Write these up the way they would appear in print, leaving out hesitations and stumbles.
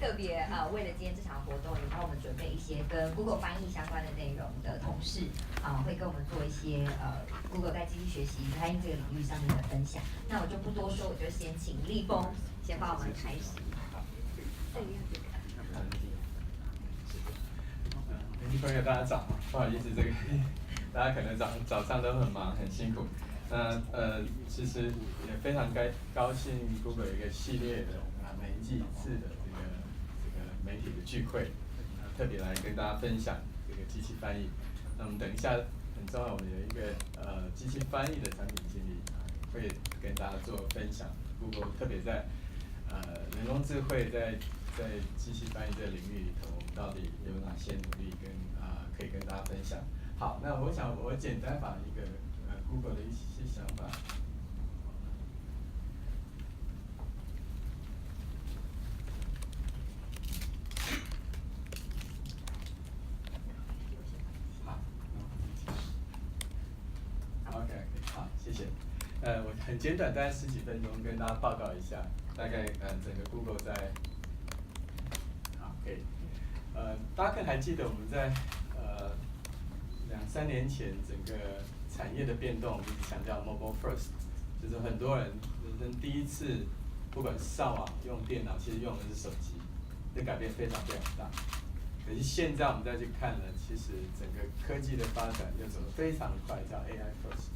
特别为了今天这场活动，也帮我们准备一些跟 Google 翻译相关的内容的同事会跟我们做一些Google 在机器学习翻译这个领域上面的分享。那我就不多说，我就先请立峰先帮我们开始。立峰，大家早，不好意思，大家可能早上都很忙，很辛苦。那其实也非常高兴 Google 有一个系列的每一季一次的这个媒体的聚会，特别来跟大家分享这个机器翻译。那我们等一下很重要，我们有一个机器翻译的产品经理会跟大家做分享。Google 特别在人工智慧在机器翻译这个领域里头，我们到底有哪些努力跟可以跟大家分享。好，那我想我简单把一个Google 的一些想法。好 ，OK， 好，谢谢。我很简短，大概10几分钟跟大家报告一下，大概整个 Google 在，好，可以。大家可能还记得我们在2、3年前整个产业的变动，我们一直强调 mobile first， 就是很多人人生第一次不管是上网用电脑，其实用的是手机，这改变非常非常大。可是现在我们再去看呢，其实整个科技的发展又走得非常快，叫 AI first。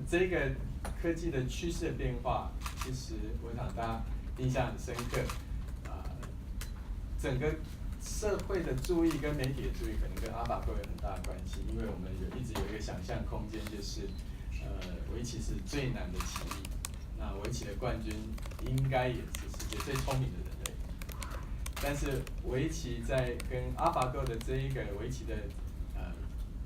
这个科技的趋势的变化，其实我想大家印象很深刻。整个社会的注意跟媒体的注意，可能跟AlphaGo有很大的关系，因为我们一直有一个想象空间，就是围棋是最难的棋艺，那围棋的冠军应该也是世界最聪明的人类。但是围棋在跟AlphaGo的这一个围棋的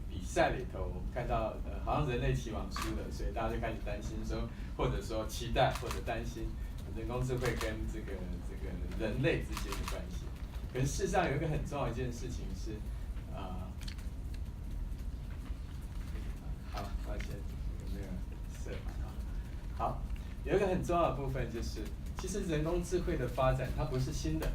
比赛里头，我们看到好像人类棋王输了，所以大家就开始担心说，或者说期待或者担心人工智慧跟这个人类之间的关系。可是事实上有一个很重要的一件事情是，好，抱歉，有没有设好，有一个很重要的部分就是，其实人工智慧的发展它不是新的，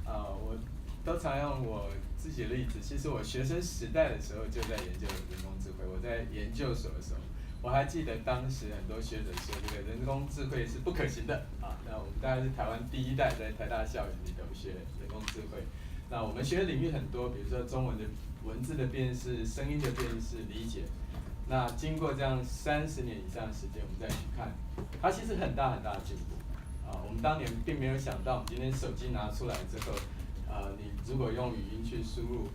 我都常用我自己的例子。其实我学生时代的时候就在研究人工智慧，我在研究所的时候，我还记得当时很多学者说这个人工智慧是不可行的啊。那我们大概是台湾第一代在台大校园里头学人工智慧。那我们学的领域很多，比如说中文的文字的辨识、声音的辨识、理解。那经过这样30年以上的时间，我们再去看，它其实很大很大的进步啊。我们当年并没有想到，我们今天手机拿出来之后，你如果用语音去输入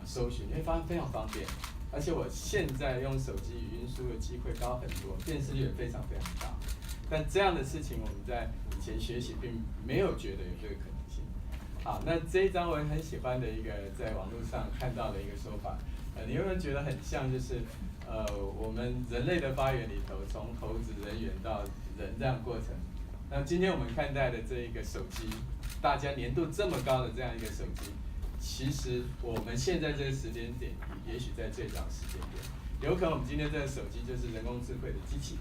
搜寻，你会发现非常方便。而且我现在用手机语音输入的机会高很多，辨识率也非常非常大。但这样的事情我们在以前学习并没有觉得有这个可能性。好，那这一张我很喜欢的一个在网络上看到的一个说法，你有没有觉得很像就是我们人类的发源里头，从猴子、人猿到人这样过程。那今天我们看待的这一个手机，大家粘度这么高的这样一个手机。其实我们现在这个时间点，也许在最早时间点，有可能我们今天这个手机就是人工智慧的机器，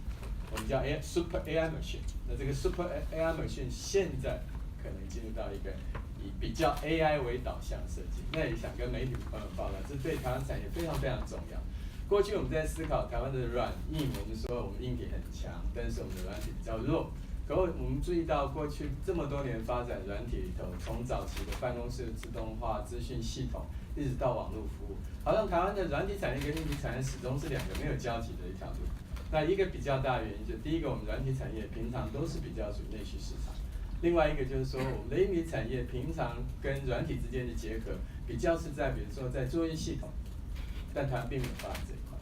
我们叫 Super AI Machine。那这个 Super AI Machine 现在可能进入到一个以比较 AI 为导向设计。那也想跟媒体朋友报道，这对台湾产业非常非常重要。过去我们在思考台湾的软硬，我们说我们硬体很强，但是我们的软体比较弱。可我们注意到，过去这么多年发展软体里头，从早期的办公室的自动化、资讯系统，一直到网络服务，好像台湾的软体产业跟硬体产业始终是2个没有交集的一条路。那一个比较大的原因，就第一个，我们软体产业平常都是比较属于内需市场；另外一个就是说，我们的硬体产业平常跟软体之间的结合，比较是在比如说在作业系统，但台湾并没有发展这一块。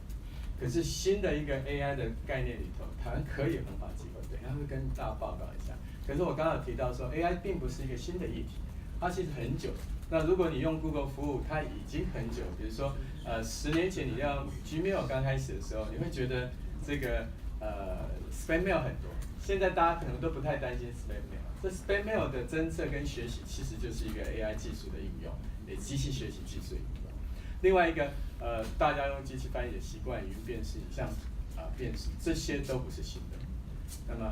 可是新的一个 AI 的概念里头，台湾可以很好机会，等一下会跟大家报告一下。可是我刚刚有提到说 ，AI 并不是一个新的议题，它其实很久。那如果你用 Google 服务，它已经很久。比如说，10年前你要 Gmail 刚开始的时候，你会觉得这个Spam Mail 很多。现在大家可能都不太担心 Spam Mail。这 Spam Mail 的侦测跟学习，其实就是一个 AI 技术的应用，也机器学习技术应用。另外一个，大家用机器翻译的习惯，语音辨识、影像辨识，这些都不是新的。那么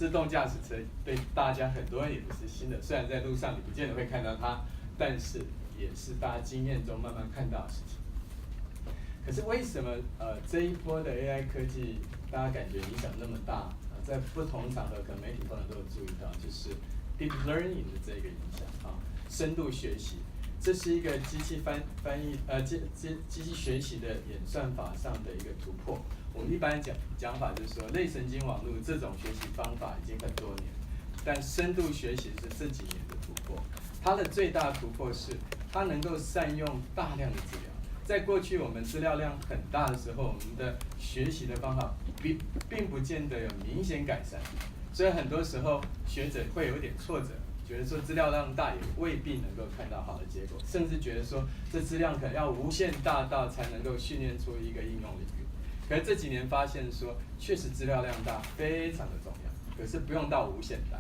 自动驾驶车对大家很多人也不是新的，虽然在路上你不见得会看到它，但是也是大家经验中慢慢看到的事情。可是为什么这一波的 AI 科技大家感觉影响那么大？在不同场合可能媒体朋友都有注意到，就是 deep learning 的这个影响深度学习，这是一个机器机器学习的演算法上的一个突破。我们一般讲法就是说，类神经网络这种学习方法已经很多年，但深度学习是这几年的突破。它的最大突破是，它能够善用大量的资料。在过去我们资料量很大的时候，我们的学习的方法并不见得有明显改善，所以很多时候学者会有点挫折，觉得说资料量大也未必能够看到好的结果，甚至觉得说这资料可能要无限大到才能够训练出一个应用领域。可是这几年发现说，确实资料量大非常的重要，可是不用到无限大，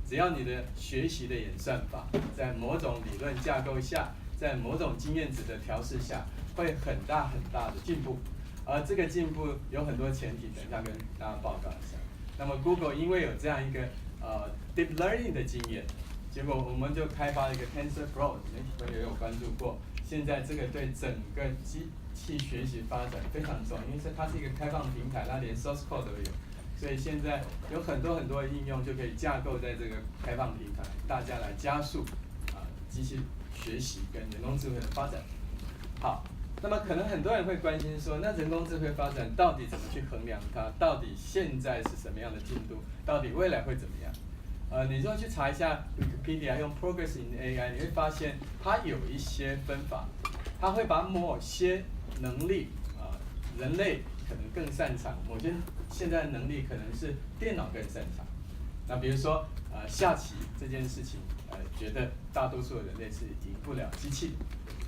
只要你的学习的演算法在某种理论架构下，在某种经验值的调试下，会很大很大的进步。而这个进步有很多前提，等一下跟大家报告一下。那么 Google 因为有这样一个deep learning 的经验，结果我们就开发了一个 TensorFlow， 媒体朋友也有关注过。现在这个对整个机器学习发展非常重要，因为它是一个开放平台，它连 source code 都有，所以现在有很多的应用就可以架构在这个开放平台，大家来加速机器学习跟人工智慧的发展。好，那么可能很多人会关心说，那人工智慧发展到底怎么去衡量它？到底现在是什么样的进度？到底未来会怎么样？你如果去查一下 Wikipedia 用 Progress in AI， 你会发现它有一些分法，它会把某些能力人类可能更擅长，某些现在的能力可能是电脑更擅长。那比如说下棋这件事情，觉得大多数的人类是赢不了机器的。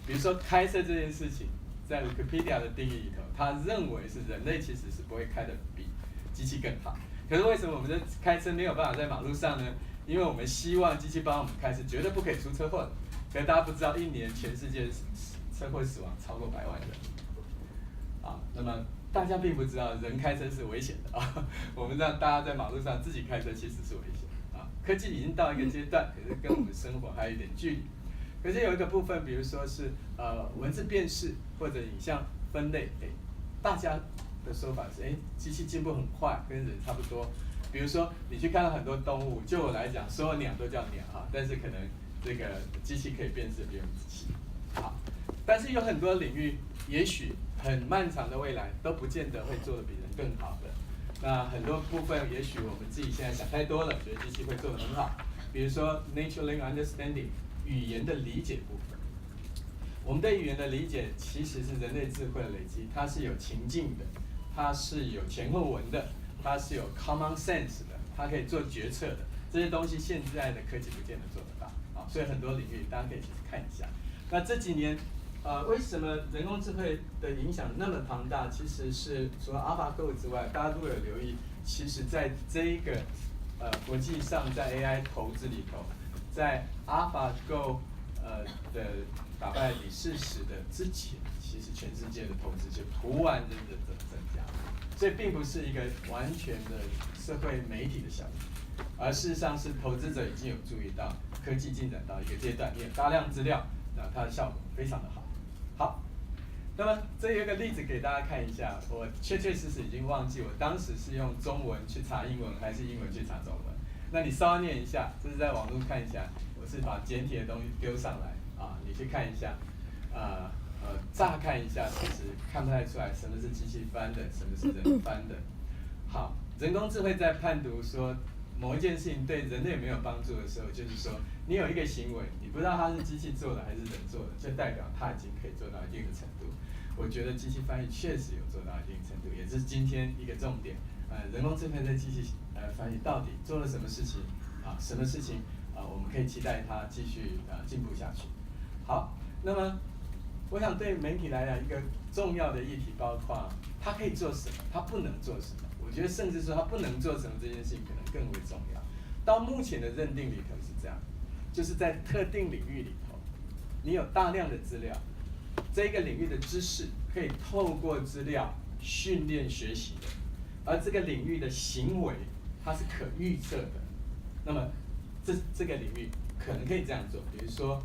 比如说开车这件事情，在 Wikipedia 的定义里头，他认为是人类其实是不会开得比机器更好。可是为什么我们的开车没有办法在马路上呢？因为我们希望机器帮我们开是绝对不可以出车祸的。可是大家不知道，一年全世界车祸死亡超过100万人。那么大家并不知道人开车是危险的我们让大家在马路上自己开车其实是危险科技已经到一个阶段，可是跟我们生活还有一点距离。可是有一个部分，比如说是文字辨识或者影像分类，大家的说法是，机器进步很快，跟人差不多。比如说你去看到很多动物，就我来讲，所有鸟都叫鸟但是可能这个机器可以辨识比我们仔细。好，但是有很多领域，也许很漫长的未来都不见得会做得比人更好的。那很多部分，也许我们自己现在想太多了，觉得机器会做得很好。比如说 natural understanding。语言的理解部分，我们对语言的理解其实是人类智慧的累积，它是有情境的，它是有前后文的，它是有 common sense 的，它可以做决策的。这些东西现在的科技不见得做得到所以很多领域大家可以去看一下。那这几年为什么人工智慧的影响那么庞大？其实是除了 AlphaGo 之外，大家如果有留意，其实在这一个国际上在 AI 投资里头。在 AlphaGo 的打败李世石的之前，其实全世界的投资就突然的增加，所以并不是一个完全的社会媒体的效应，而事实上是投资者已经有注意到科技进展到一个阶段，你有大量资料，它的效果非常的好。好，那么这有一个例子给大家看一下，我确实已经忘记我当时是用中文去查英文，还是英文去查中文。那你稍微念一下，这是在网络看一下，我是把简体的东西丢上来你去看一下，乍看一下其实看不太出来什么是机器翻的，什么是人翻的。好，人工智慧在判读说某一件事情对人类有没有帮助的时候，就是说你有一个行为，你不知道它是机器做的还是人做的，就代表它已经可以做到一定的程度。我觉得机器翻译确实有做到一定程度，也是今天一个重点。人工智慧在机器翻译到底做了什么事情什么事情我们可以期待它继续进步下去。好，那么我想对媒体来讲，一个重要的议题包括它可以做什么，它不能做什么。我觉得甚至说它不能做什么这件事情可能更为重要。到目前的认定里头是这样，就是在特定领域里头，你有大量的资料，这个领域的知识可以透过资料训练学习的。而这个领域的行为它是可预测的，那么这个领域可能可以这样做，比如说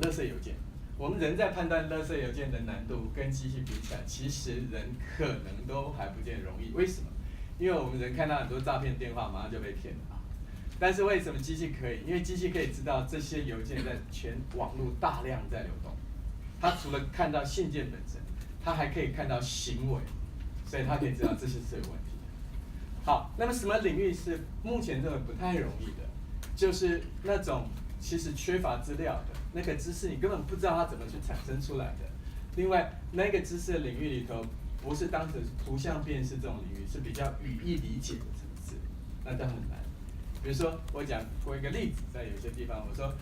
垃圾邮件，我们人在判断垃圾邮件的难度跟机器比起来，其实人可能都还不见容易。为什么？因为我们人看到很多诈骗电话，马上就被骗了啊。但是为什么机器可以？因为机器可以知道这些邮件在全网络大量在流动，它除了看到信件本身，它还可以看到行为，所以它可以知道这些是有问题的。好，那么什么领域是目前认为不太容易的？就是那种其实缺乏资料的那个知识，你根本不知道它怎么去产生出来的。另外，那个知识的领域里头，不是当成图像辨识这种领域，是比较语义理解的层次，那就很难。比如说，我讲过一个例子，在有些地方，我说，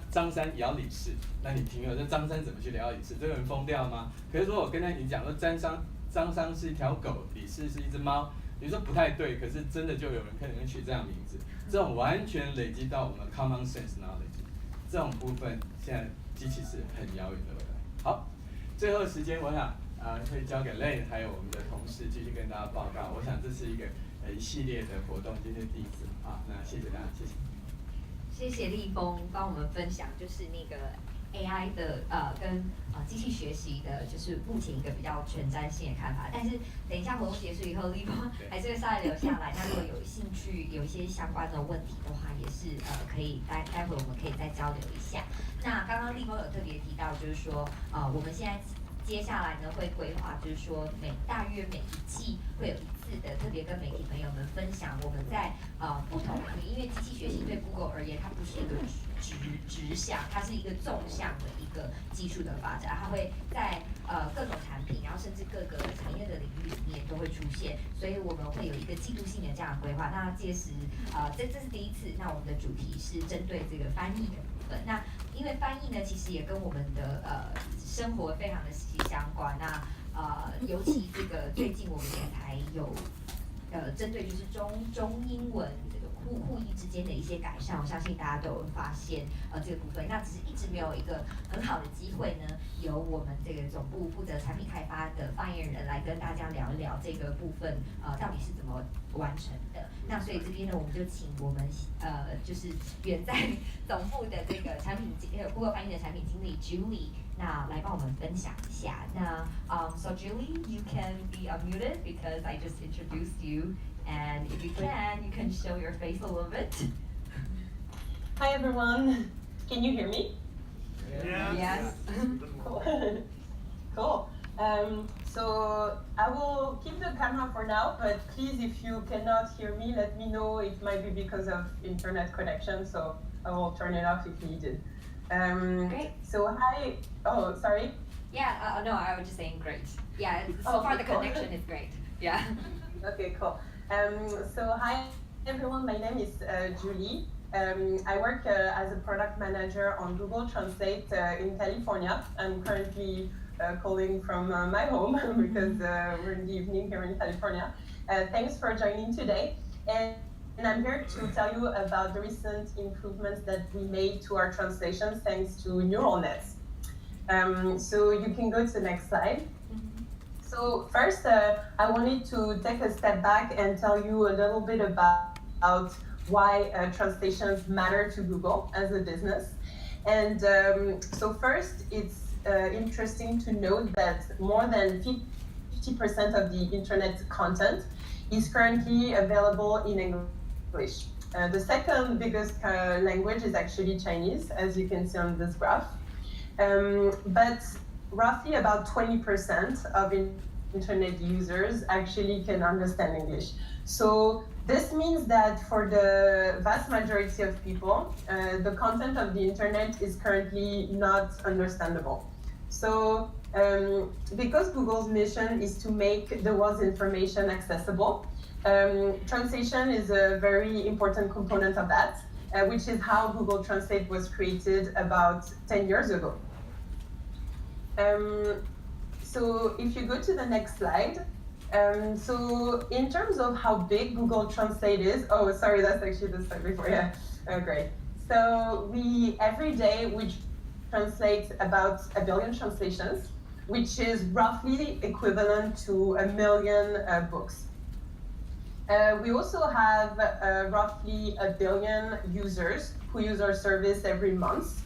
张三咬李四，那你听了，那张三怎么去咬李四？这个人疯掉吗？可是如果我跟你讲说，张三是一条狗，李四是一只猫，你说不太对，可是真的就有人可能取这样名字，这种完全累积到我们 common sense knowledge， 这种部分现在机器是很遥远的未来。好，最后时间我想会交给 Lane 还有我们的同事继续跟大家报告。我想这是一个一系列的活动，今天第一次啊，那谢谢大家，谢谢。谢谢立峰帮我们分享，就是那个 AI 的跟机器学习的，就是目前一个比较前瞻性的看法。但是等一下活动结束以后，立峰还是会稍微留下来。那如果有兴趣有一些相关的问题的话，也是可以待会我们可以再交流一下。那刚刚立峰有特别提到，就是说我们现在接下来呢会规划，就是说大约每一季会有一次的特别跟媒体朋友们分享我们在不同领域，因为机器学习对 Google 而言，它不是一个直向，它是一个纵向的一个技术的发展，它会在各种产品，然后甚至各个产业的领域里面都会出现，所以我们会有一个季度性的这样的规划。那届时这是第一次，那我们的主题是针对这个翻译的部分。那因为翻译呢，其实也跟我们的生活非常的息息相关。那尤其这个最近我们也才有针对就是中英文这个互译之间的一些改善，我相信大家都有发现这个部分。那只是一直没有一个很好的机会呢，由我们这个总部负责产品开发的发言人来跟大家聊一聊这个部分到底是怎么完成的。那所以这边呢，我们就请我们就是远在总部的这个Google 翻译的产品经理 Julie。那来帮我们分享一下。那so Julie, you can be unmuted because I just introduced you, and if you can show your face a little bit. Hi everyone, can you hear me? Yes. Cool. Cool. So I will keep the camera for now, but please, if you cannot hear me, let me know. It might be because of internet connection, so I will turn it off if needed. Great. So hi. Oh, sorry. Yeah. No, I was just saying great. Yeah. So far the connection is great. Yeah. Okay. Cool. So hi everyone. My name is Julie. I work as a product manager on Google Translate in California. I'm currently calling from my home because we're in the evening here in California. Thanks for joining today. And I'm here to tell you about the recent improvements that we made to our translations thanks to neural nets. So you can go to the next slide. So first, I wanted to take a step back and tell you a little bit about why translations matter to Google as a business. And so first, it's interesting to note that more than 50% of the internet content is currently available in English. The second biggest language is actually Chinese, as you can see on this graph. But roughly about 20% of internet users actually can understand English. So this means that for the vast majority of people, the content of the internet is currently not understandable. So because Google's mission is to make the world's information accessible, translation is a very important component of that, which is how Google Translate was created about 10 years ago. So if you go to the next slide, so in terms of how big Google Translate is, oh, sorry, that's actually the slide before, yeah, great. So every day we translate about 1 billion translations, which is roughly equivalent to 1 million books. We also have roughly 1 billion users who use our service every month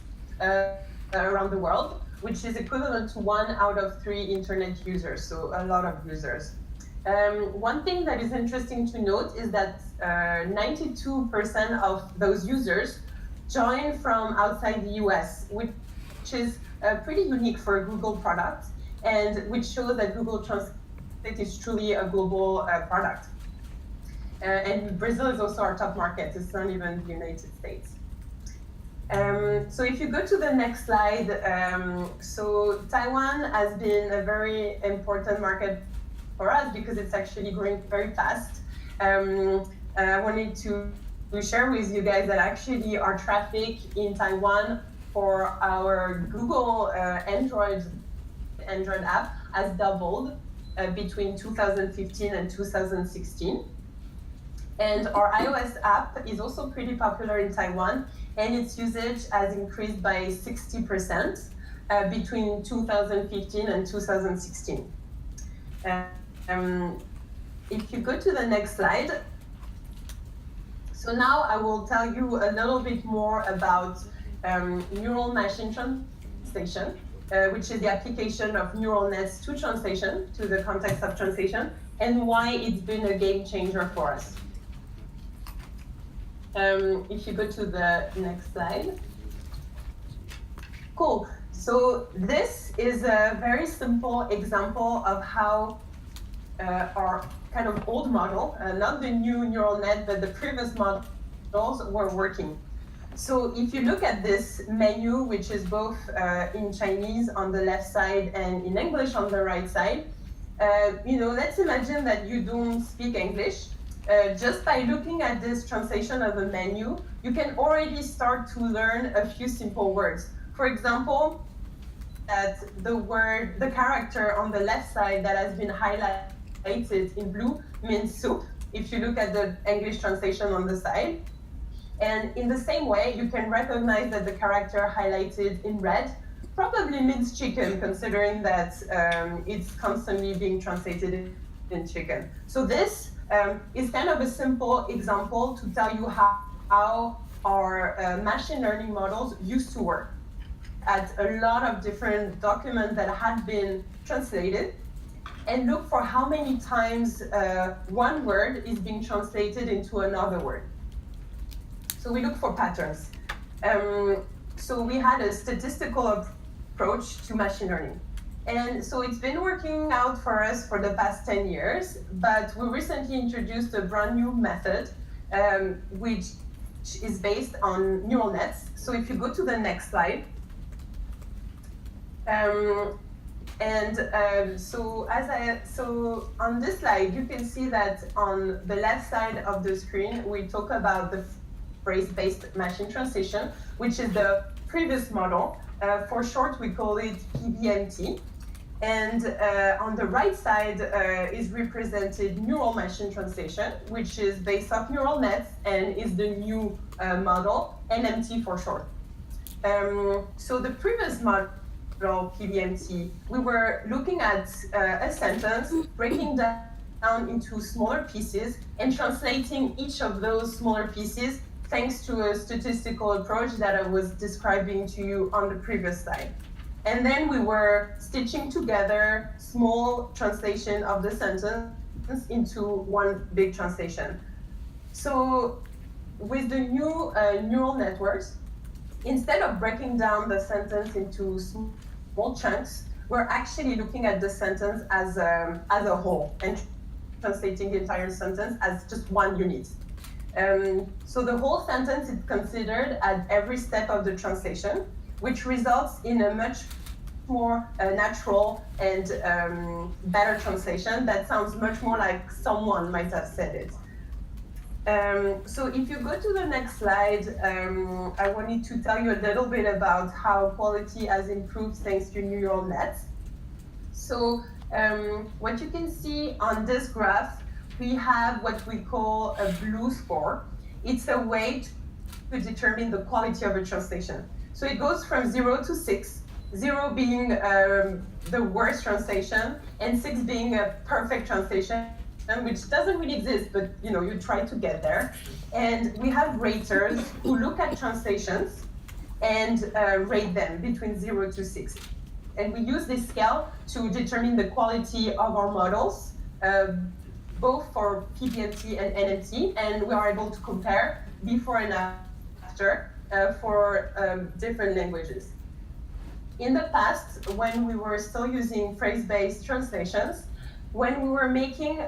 around the world, which is equivalent to 1 out of 3 internet users, so a lot of users. One thing that is interesting to note is that 92% of those users join from outside the US, which is pretty unique for a Google product, and which shows that Google Translate is truly a global product. And Brazil is also our top market. It's not even the United States. So if you go to the next slide, so Taiwan has been a very important market for us because it's actually growing very fast. I wanted to share with you guys that actually our traffic in Taiwan for our Google Android app has doubled between 2015 and 2016. And our iOS app is also pretty popular in Taiwan, and its usage has increased by 60% between 2015 and 2016. If you go to the next slide, so now I will tell you a little bit more about neural machine translation, which is the application of neural nets to translation, to the context of translation, and why it's been a game changer for us. If you go to the next slide. Cool. So this is a very simple example of how our kind of old model, not the new neural net, but the previous models were working. So if you look at this menu, which is both in Chinese on the left side and in English on the right side, let's imagine that you don't speak English. Just by looking at this translation of a menu, you can already start to learn a few simple words. For example, that the character on the left side that has been highlighted in blue means soup, if you look at the English translation on the side. And in the same way, you can recognize that the character highlighted in red probably means chicken, considering that it's constantly being translated in chicken. So this is kind of a simple example to tell you how our machine learning models used to work at a lot of different documents that had been translated, and look for how many times one word is being translated into another word. So we look for patterns. So we had a statistical approach to machine learning. And so it's been working out for us for the past 10 years, but we recently introduced a brand new method, which is based on neural nets. So if you go to the next slide, so on this slide, you can see that on the left side of the screen, we talk about the phrase-based machine translation, which is the previous model. For short, we call it PBMT. And on the right side is represented neural machine translation, which is based off neural nets and is the new model, NMT for short. So the previous model, PBMT, we were looking at a sentence, breaking down into smaller pieces and translating each of those smaller pieces thanks to a statistical approach that I was describing to you on the previous slide. And then we were stitching together small translation of the sentence into one big translation. So with the new neural networks, instead of breaking down the sentence into small chunks, we're actually looking at the sentence as a whole and translating the entire sentence as just one unit. So the whole sentence is considered at every step of the translation, which results in a much more natural and better translation that sounds much more like someone might have said it. So if you go to the next slide, I wanted to tell you a little bit about how quality has improved thanks to neural nets. So what you can see on this graph, we have what we call a blue score. It's a way to determine the quality of a translation. So it goes from 0 to 6, 0 being the worst translation and 6 being a perfect translation, which doesn't really exist, but you try to get there. And we have raters who look at translations and rate them between 0 to 6. And we use this scale to determine the quality of our models, both for PPMT and NMT, and we are able to compare before and after for different languages. In the past, when we were still using phrase-based translations, when we were making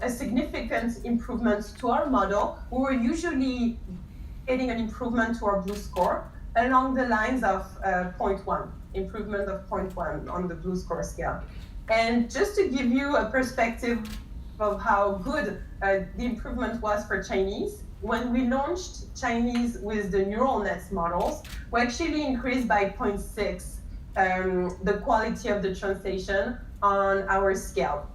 a significant improvement to our model, we were usually getting an improvement to our blue score along the lines of 0.1, improvement of 0.1 on the blue score scale. And just to give you a perspective of how good the improvement was for Chinese, when we launched Chinese with the neural nets models, we actually increased by 0.6 the quality of the translation on our scale.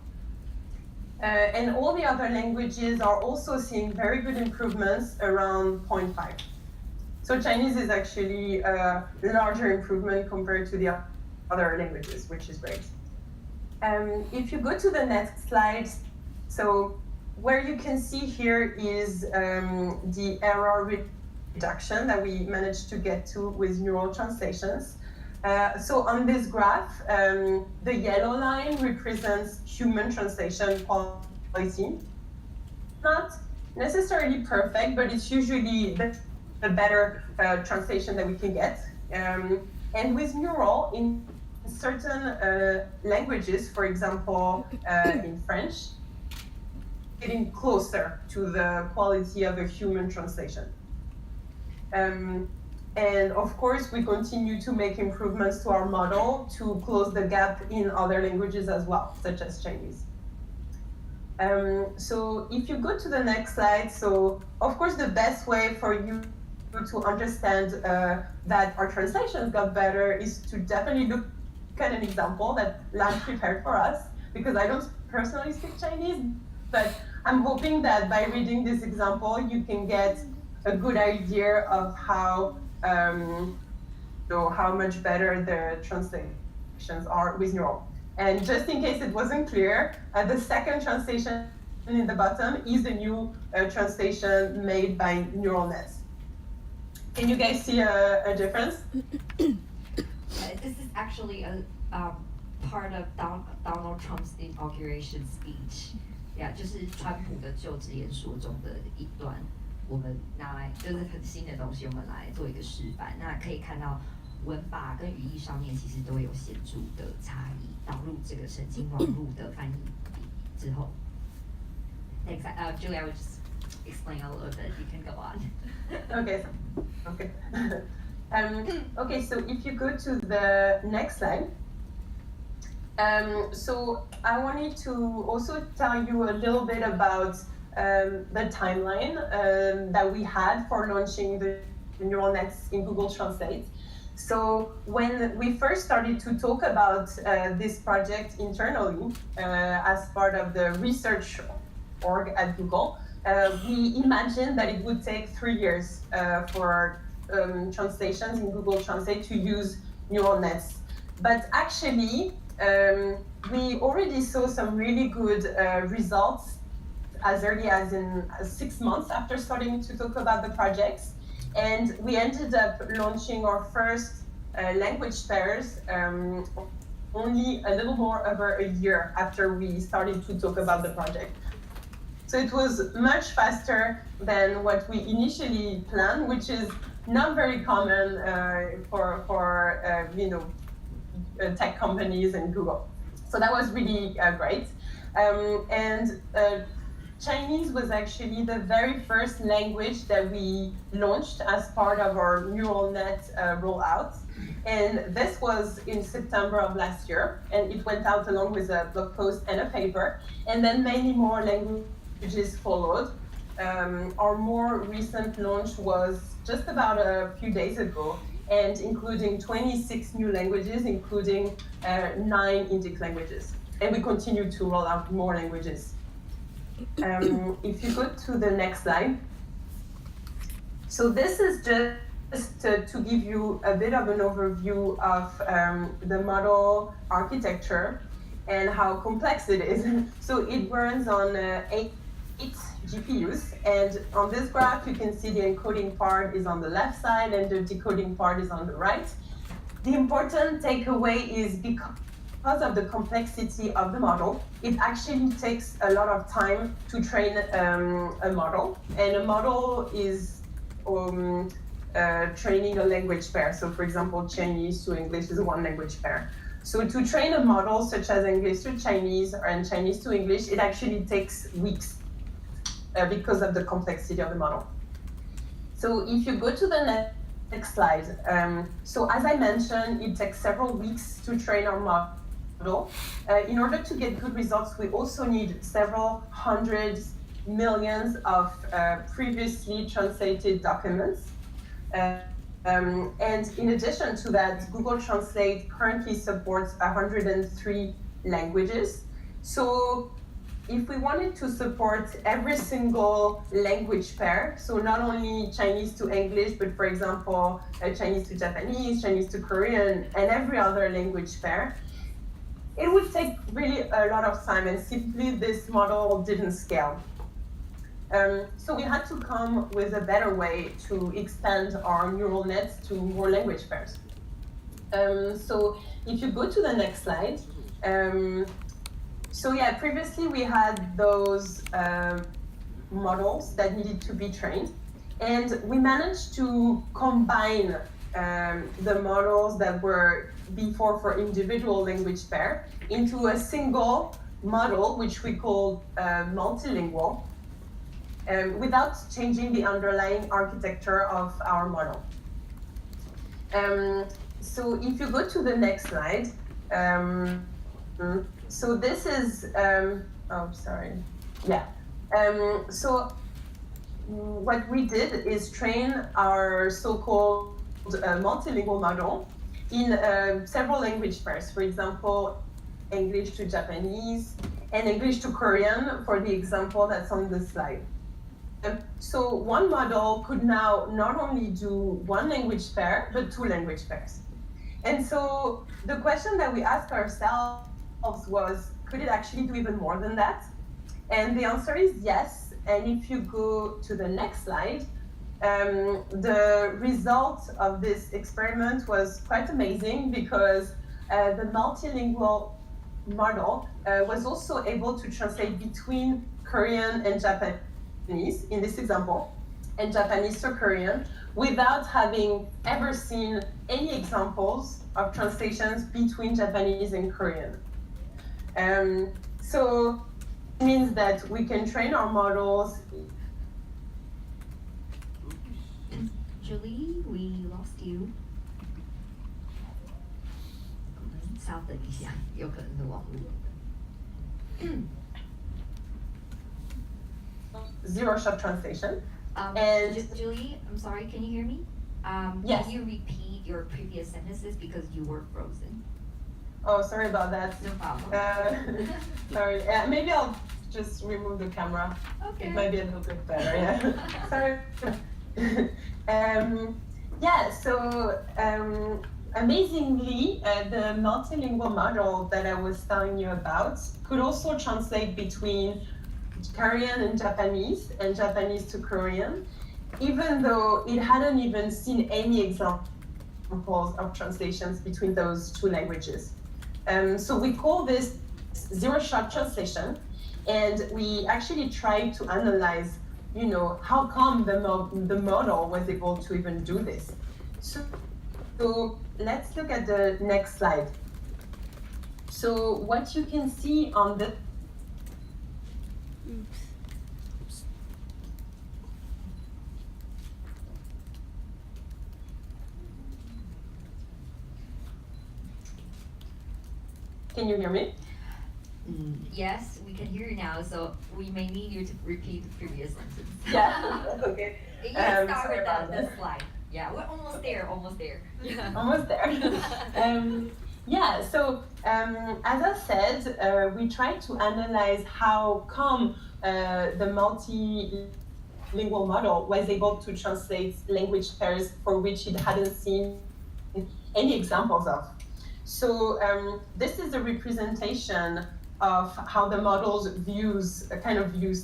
And all the other languages are also seeing very good improvements around 0.5. So Chinese is actually a larger improvement compared to the other languages, which is great. If you go to the next slide, so where you can see here is the error reduction that we managed to get to with neural translations. So on this graph, the yellow line represents human translation quality. Not necessarily perfect, but it's usually the better translation that we can get. And with neural, in certain languages, for example, in French, getting closer to the quality of a human translation. And of course, we continue to make improvements to our model to close the gap in other languages as well, such as Chinese. So if you go to the next slide, so of course, the best way for you to understand that our translations got better is to definitely look at an example that Lan prepared for us, because I don't personally speak Chinese, but I'm hoping that by reading this example, you can get a good idea of how much better the translations are with neural. And just in case it wasn't clear, the second translation in the bottom is the new translation made by neural nets. Can you guys see a difference? This is actually a part of Donald Trump's inauguration speech. Yeah, 就是川普的就职演说中的一段，我们拿来就是很新的东西，我们来做一个示范。那可以看到文法跟语义上面其实都有显著的差异。导入这个神经网络的翻译之后 ，Thanks, Julie, I would just explain a little bit. You can go on. Okay. Okay, so if you go to the next slide. So I wanted to also tell you a little bit about the timeline that we had for launching the neural nets in Google Translate. So when we first started to talk about this project internally as part of the research org at Google, we imagined that it would take 3 years for translations in Google Translate to use neural nets. But actually, we already saw some really good results as early as in 6 months after starting to talk about the projects. And we ended up launching our first language pairs only a little more over a year after we started to talk about the project. So it was much faster than what we initially planned, which is not very common for tech companies and Google. So that was really great. And Chinese was actually the very first language that we launched as part of our neural net rollout. And this was in September of last year, and it went out along with a blog post and a paper. And then many more languages followed. Our more recent launch was just about a few days ago, and including 26 new languages, including 9 Indic languages. And we continue to roll out more languages. If you go to the next slide. So this is just to give you a bit of an overview of the model architecture. and how complex it is. So it runs on 8 GPUs, and on this graph you can see the encoding part is on the left side and the decoding part is on the right. The important takeaway is because of the complexity of the model, it actually takes a lot of time to train a model, and a model is training a language pair. So for example, Chinese to English is one language pair. So to train a model such as English to Chinese and Chinese to English, it actually takes weeks because of the complexity of the model. So if you go to the next slide, so as I mentioned, it takes several weeks to train our model. In order to get good results, we also need several hundreds, millions of previously translated documents. And in addition to that, Google Translate currently supports 103 languages. So if we wanted to support every single language pair, so not only Chinese to English, but for example, Chinese to Japanese, Chinese to Korean, and every other language pair, it would take really a lot of time, and simply this model didn't scale. So we had to come with a better way to expand our neural nets to more language pairs. So if you go to the next slide, so yeah, previously we had those models that needed to be trained, and we managed to combine the models that were before for individual language pair into a single model, which we call multilingual, without changing the underlying architecture of our model. So if you go to the next slide, so this is, so what we did is train our so-called multilingual model in several language pairs. For example, English to Japanese and English to Korean for the example that's on this slide. So one model could now not only do one language pair, but two language pairs. And so the question that we asked ourselves was, could it actually do even more than that? And the answer is yes. And if you go to the next slide, the result of this experiment was quite amazing, because the multilingual model was also able to translate between Korean and Japanese in this example, and Japanese to Korean, without having ever seen any examples of translations between Japanese and Korean. So it means that we can train our models. Julie, we lost you. 稍等一下，有可能是网络。Zero-shot translation. And Julie, I'm sorry, can you hear me? Yes. Can you repeat your previous sentences because you were frozen? Oh, sorry about that. No problem. Sorry. Maybe I'll just remove the camera. Okay. It might be a little bit better. Yeah. Sorry. Amazingly, the multilingual model that I was telling you about could also translate between Korean and Japanese to Korean, even though it hadn't even seen any examples of translations between those two languages. So we call this zero-shot translation, and we actually tried to analyze, how come the model was able to even do this. So let's look at the next slide. So what you can see on the Can you hear me? Yes, we can hear you now, so we may need you to repeat the previous sentence. Yeah, okay. You can start with the slide. Yeah, we're almost there. Almost there. So as I said, we tried to analyze how come the multilingual model was able to translate language pairs for which it hadn't seen any examples of. So this is a representation of how the models views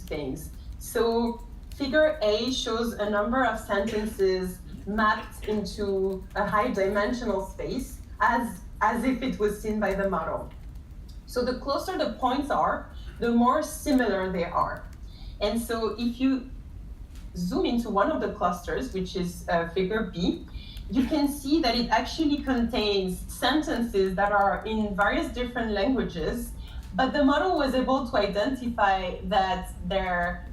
things. So figure A shows a number of sentences mapped into a high dimensional space as if it was seen by the model. So the closer the points are, the more similar they are. And so if you zoom into one of the clusters, which is figure B, you can see that it actually contains sentences that are in various different languages, but the model was able to identify that their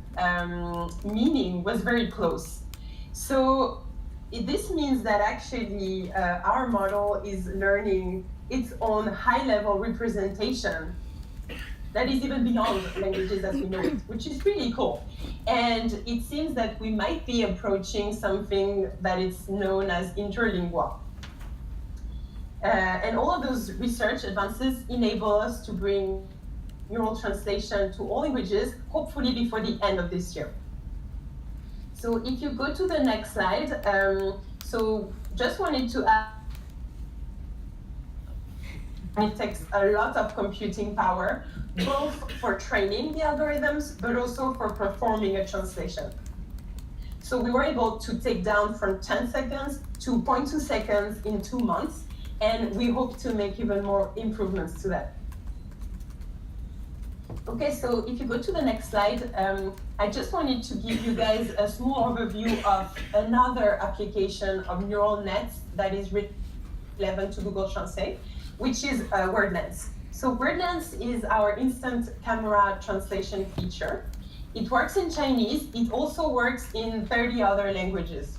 meaning was very close. So this means that actually our model is learning its own high-level representation that is even beyond languages as we know it, which is really cool. And it seems that we might be approaching something that is known as interlingual. And all of those research advances enable us to bring neural translation to all languages, hopefully before the end of this year. So if you go to the next slide, so just wanted to add, it takes a lot of computing power, both for training the algorithms, but also for performing a translation. So we were able to take down from 10 seconds to 0.2 seconds in 2 months, and we hope to make even more improvements to that. Okay, so if you go to the next slide, I just wanted to give you guys a small overview of another application of neural nets that is relevant to Google Translate, which is WordLens. So WordLens is our instant camera translation feature. It works in Chinese. It also works in 30 other languages.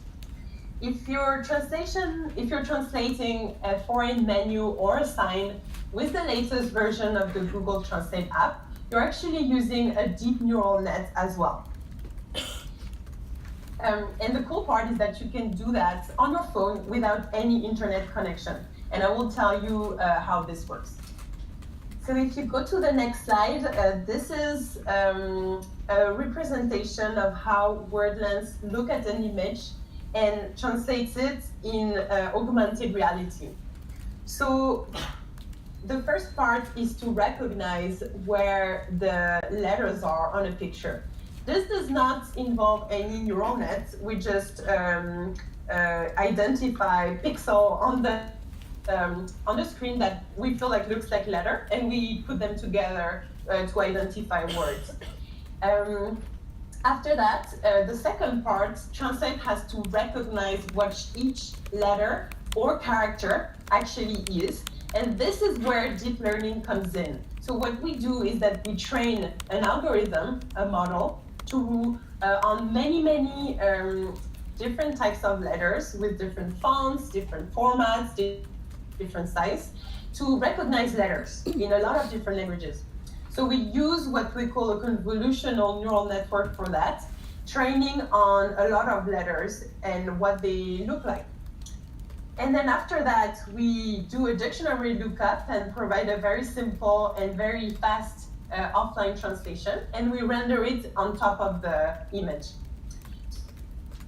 If you're translating a foreign menu or a sign with the latest version of the Google Translate app, you're actually using a deep neural net as well. And the cool part is that you can do that on your phone without any internet connection. And I will tell you how this works. So if you go to the next slide, this is a representation of how WordLens look at an image and translates it in augmented reality. So the first part is to recognize where the letters are on a picture. This does not involve any neural nets. We just identify pixel on the screen that we feel like looks like letter, and we put them together to identify words. After that, the second part, Translate has to recognize what each letter or character actually is. And this is where deep learning comes in. So what we do is that we train an algorithm, a model, to on many different types of letters with different fonts, different formats, different size, to recognize letters in a lot of different languages. So we use what we call a convolutional neural network for that, training on a lot of letters and what they look like. And then after that, we do a dictionary lookup and provide a very simple and very fast offline translation, and we render it on top of the image.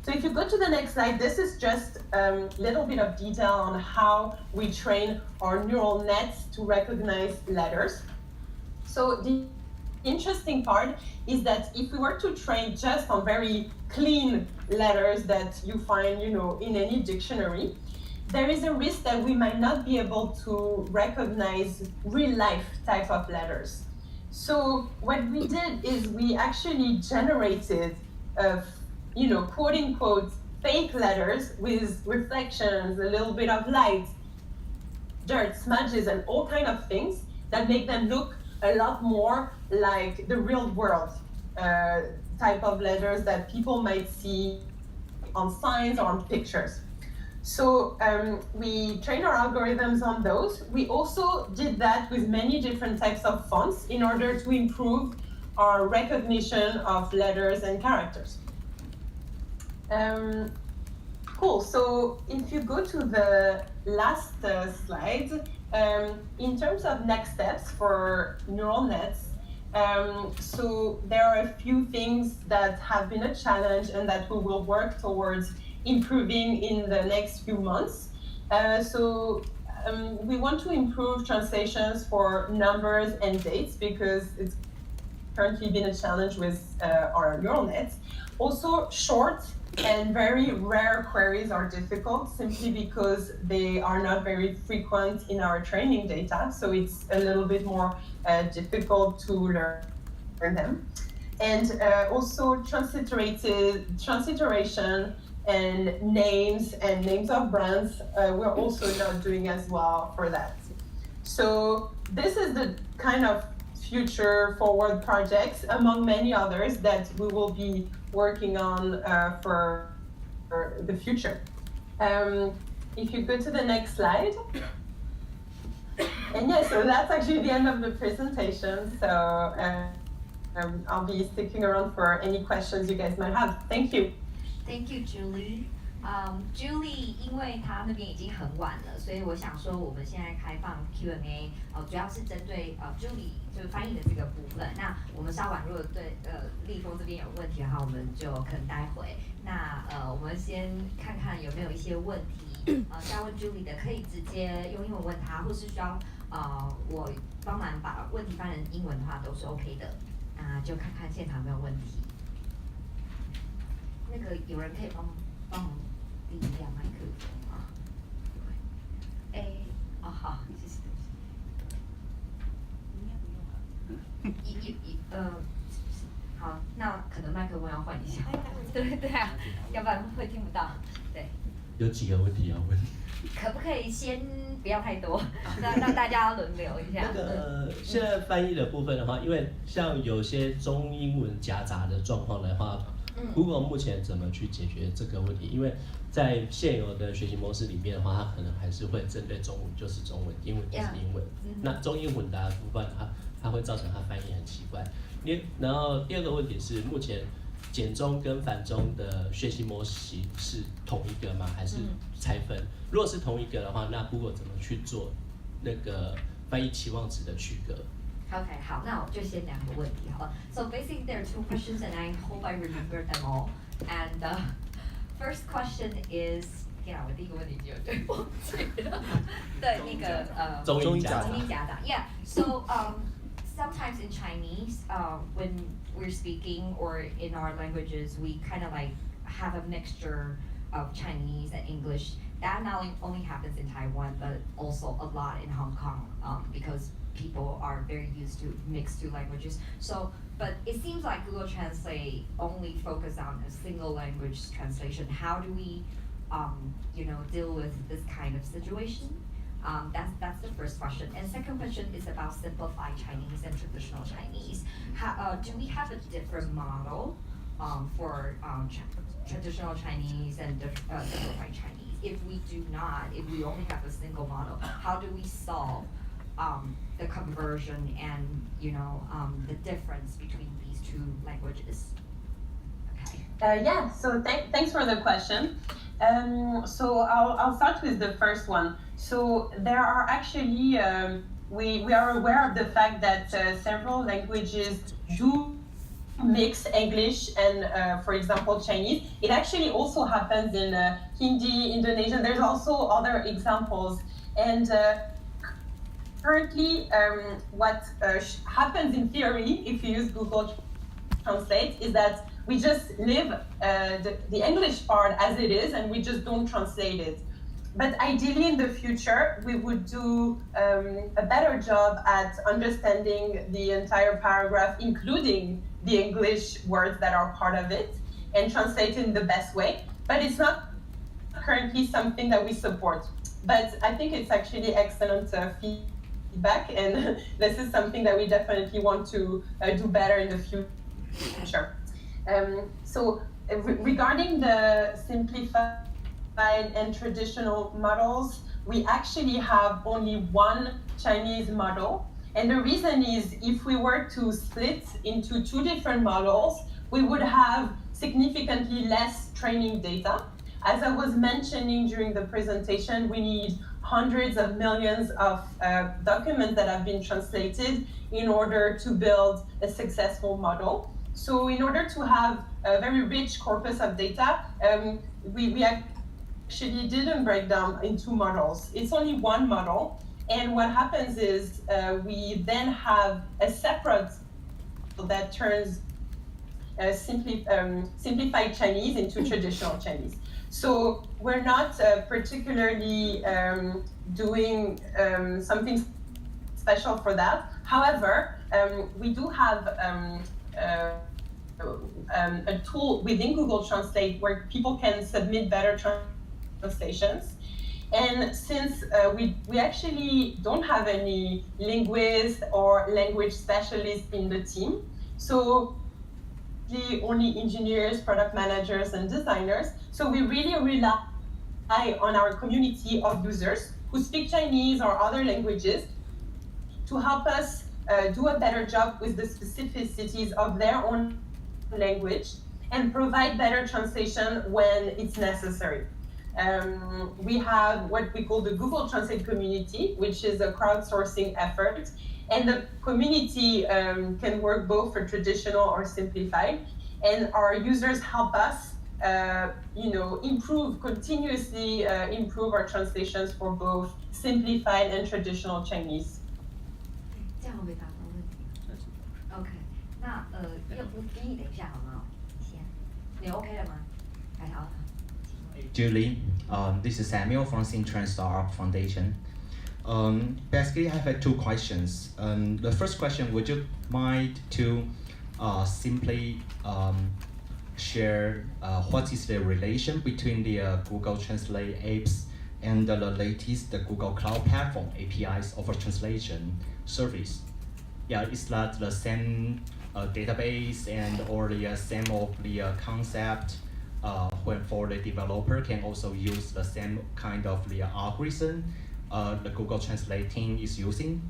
So if you go to the next slide, this is just a little bit of detail on how we train our neural nets to recognize letters. So the interesting part is that if we were to train just on very clean letters that you find, in any dictionary, there is a risk that we might not be able to recognize real-life type of letters. So what we did is we actually generated, quote-unquote, fake letters with reflections, a little bit of light, dirt, smudges, and all kinds of things that make them look a lot more like the real world type of letters that people might see on signs or on pictures. So we trained our algorithms on those. We also did that with many different types of fonts in order to improve our recognition of letters and characters. Cool, so if you go to the last slide, in terms of next steps for neural nets, so there are a few things that have been a challenge and that we will work towards improving in the next few months. So we want to improve translations for numbers and dates because it's currently been a challenge with our neural nets. Also, short and very rare queries are difficult simply because they are not very frequent in our training data, so it's a little bit more difficult to learn them. And also transliteration and names of brands, we're also not doing as well for that. So this is the kind of future forward projects among many others that we will be working on for the future. If you go to the next slide. And yeah, so that's actually the end of the presentation. So I'll be sticking around for any questions you guys might have. Thank you. Thank you, Julie. Julie， 因为她那边已经很晚了，所以我想说我们现在开放 Q&A， 主要是针对Julie 就是翻译的这个部分。那我们稍晚如果对立峰这边有问题的话，我们就可能待会。那我们先看看有没有一些问题，需要问 Julie 的可以直接用英文问她，或是需要我帮忙把问题翻成英文的话都是 OK 的。就看看现场有没有问题。那个有人可以帮忙递一下麦克风吗？好，谢谢。好，那可能麦克风要换一下。对啊，要不然会听不到。对。有几个问题要问。可不可以先不要太多，让大家轮流一下。现在翻译的部分的话，因为像有些中英文夹杂的状况的话，Google 目前怎么去解决这个问题？因为在现有的学习模式里面的话，它可能还是会针对中文就是中文，英文就是英文。那中英混杂的部分，它会造成它翻译很奇怪。然后第二个问题是，目前简中跟繁中的学习模型是同一个吗？还是拆分？如果是同一个的话，那 Google 怎么去做那个翻译期望值的区隔？ Okay, 好，那我就先两个问题好了。So basically there are two questions and I hope I remember them all. And the first question is, 天啊，我第一个问题就忘记了。对，那个中英夹杂。Yeah. So sometimes in Chinese, when we're speaking or in our languages, we kind of like have a mixture of Chinese and English. That not only happens in Taiwan, but also a lot in Hong Kong, because people are very used to mixed two languages. So, but it seems like Google Translate only focus on a single language translation. How do we, deal with this kind of situation? That's the first question. And second question is about simplified Chinese and traditional Chinese. Do we have a different model for traditional Chinese and simplified Chinese? If we do not, if we only have a single model, how do we solve the conversion and the difference between these two languages? Okay. Yeah. So thanks for the question. So I'll start with the first one. So there are actually we are aware of the fact that several languages do mix English and, for example, Chinese. It actually also happens in Hindi, Indonesian. There's also other examples. And currently, what happens in theory, if you use Google Translate, is that we just leave the English part as it is, and we just don't translate it. But ideally, in the future, we would do a better job at understanding the entire paragraph, including the English words that are part of it, and translate in the best way. But it's not currently something that we support. But I think it's actually excellent feedback, and this is something that we definitely want to do better in the future. So regarding the simplified and traditional models, we actually have only one Chinese model. And the reason is, if we were to split into two different models, we would have significantly less training data. As I was mentioning during the presentation, we need hundreds of millions of documents that have been translated in order to build a successful model. So in order to have a very rich corpus of data, we actually didn't break down into models. It's only one model. And what happens is we then have a separate that turns simplified Chinese into traditional Chinese. So we're not particularly doing something special for that. However, we do have a tool within Google Translate where people can submit better translations. And since we actually don't have any linguists or language specialists in the team, so only engineers, product managers, and designers. So we really rely on our community of users who speak Chinese or other languages to help us do a better job with the specificities of their own language and provide better translation when it's necessary. We have what we call the Google Translate community, which is a crowdsourcing effort. And the community can work both for traditional or simplified. And our users help us, continuously improve our translations for both simplified and traditional Chinese. 这样会答到问题。OK， 那要不给你等一下好吗？先，你 OK 了吗？还好。Julie, this is Samuel from Sintran Startup Foundation. Basically, I have two questions. The first question, would you mind to simply share what is the relation between the Google Translate apps and the latest Google Cloud Platform APIs of a translation service? Yeah, is that the same database and or the same of the concept? When for the developer can also use the same kind of the algorithm the Google Translate team is using?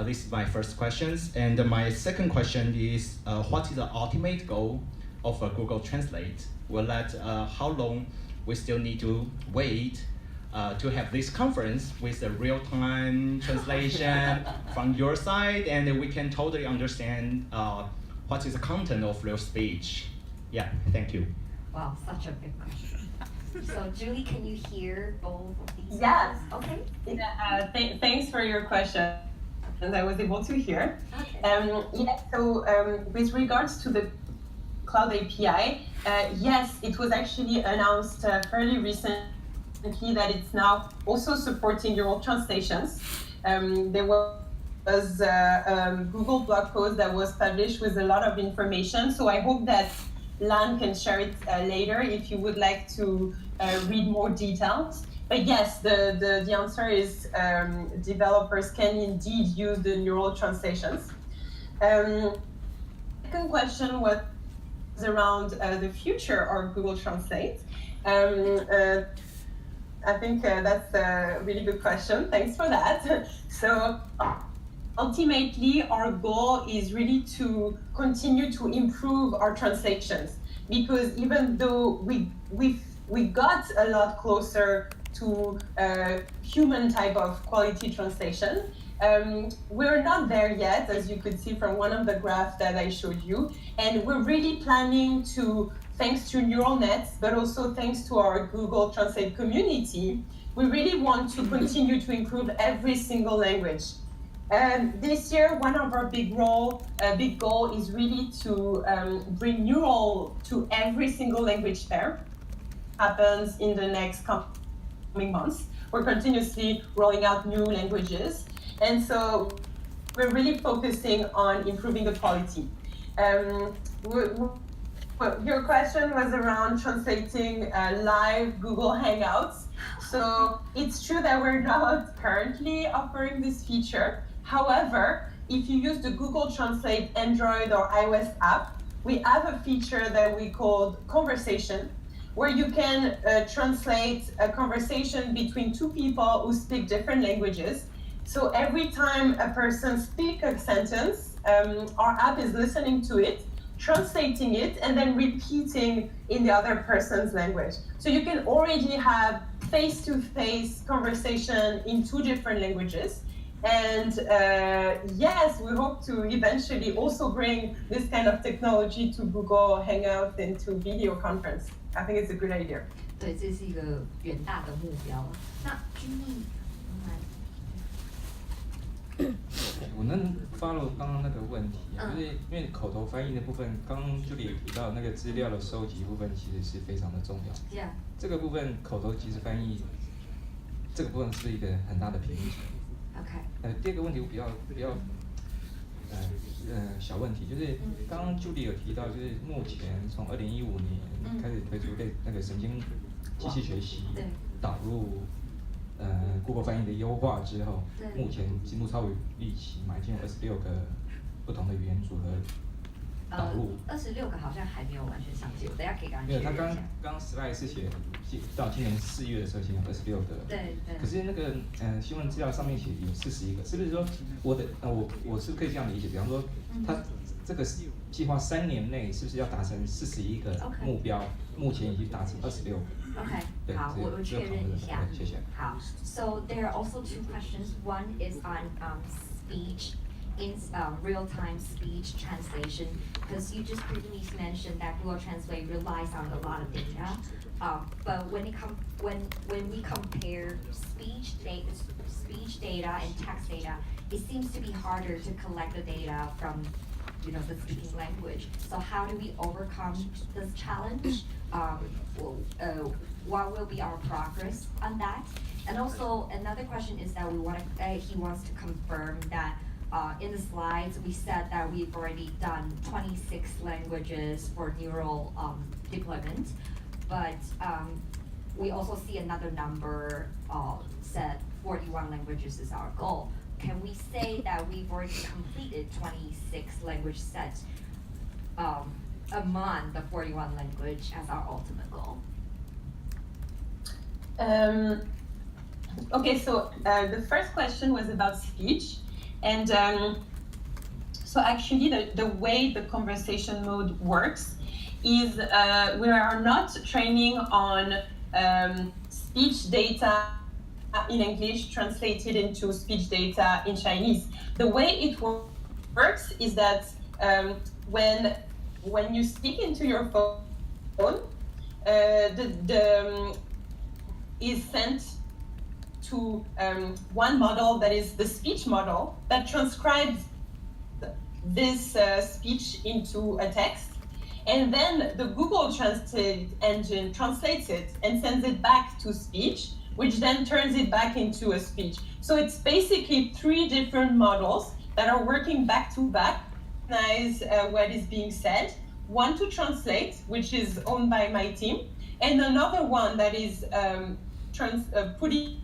This is my first question. And my second question is, what is the ultimate goal of Google Translate? Will that how long we still need to wait to have this conference with a real-time translation from your side, and we can totally understand what is the content of your speech? Yeah, thank you. Wow, such a big question. So Julie, can you hear both of these? Yes. Okay. Yeah, thanks for your question. And I was able to hear. Okay. So with regards to the Cloud API, yes, it was actually announced fairly recently that it's now also supporting neural translations. There was a Google blog post that was published with a lot of information. So I hope that Lan can share it later if you would like to read more details. But yes, the answer is developers can indeed use the neural translations. Second question was around the future of Google Translate. I think that's a really good question. Thanks for that. So ultimately, our goal is really to continue to improve our translations, because even though we got a lot closer to human type of quality translation, we're not there yet, as you could see from one of the graphs that I showed you. And we're really planning to, thanks to neural nets, but also thanks to our Google Translate community, we really want to continue to improve every single language. This year, one of our big goal is really to bring neural to every single language pair. Happens in the next coming months. We're continuously rolling out new languages. And so we're really focusing on improving the quality. Your question was around translating live Google Hangouts. So it's true that we're not currently offering this feature. However, if you use the Google Translate Android or iOS app, we have a feature that we call Conversation, where you can translate a conversation between two people who speak different languages. So every time a person speaks a sentence, our app is listening to it, translating it, and then repeating in the other person's language. So you can already have face-to-face conversation in two different languages. And yes, we hope to eventually also bring this kind of technology to Google Hangouts and to video conference. I think it's a good idea. 对，这是一个远大的目标。那Julie，我能 follow 刚刚那个问题啊，就是因为口头翻译的部分，刚刚Julie也提到那个资料的收集部分，其实是非常的重要。Yeah. 这个部分口头即时翻译，这个部分是一个很大的瓶颈。OK。第二个问题我比较小问题，就是刚刚Julie有提到，就是目前从2015年开始推出那个神经机器学习导入Google 翻译的优化之后，目前进度超乎预期，已经有26个不同的语言组合导入。26个好像还没有完全上线，我等一下可以跟他确认一下。没有，他刚slide是写到今年4月的时候，先有26个。对。可是那个新闻资料上面写有41个，是不是说我是不是可以这样理解？比方说，他这个计划3年内是不是要达成41个目标？目前已经达成26个。Okay. 好，我确认一下。谢谢。好 ，So there are also 2 questions. One is on speech. In real-time speech translation, because you just previously mentioned that Google Translate relies on a lot of data, but when we compare speech data and text data, it seems to be harder to collect the data from the speaking language. So how do we overcome this challenge? What will be our progress on that? And also another question is that he wants to confirm that. In the slides, we said that we've already done 26 languages for neural deployment, but we also see another number said 41 languages is our goal. Can we say that we've already completed 26 language sets among the 41 language as our ultimate goal? Okay, so the first question was about speech. And so actually the way the conversation mode works is we are not training on speech data in English translated into speech data in Chinese. The way it works is that when you speak into your phone, is sent to one model that is the speech model that transcribes this speech into a text, and then the Google Translate engine translates it and sends it back to speech, which then turns it back into a speech. So it's basically 3 different models that are working back to back, recognize what is being said, one to translate, which is owned by my team, and another one that is putting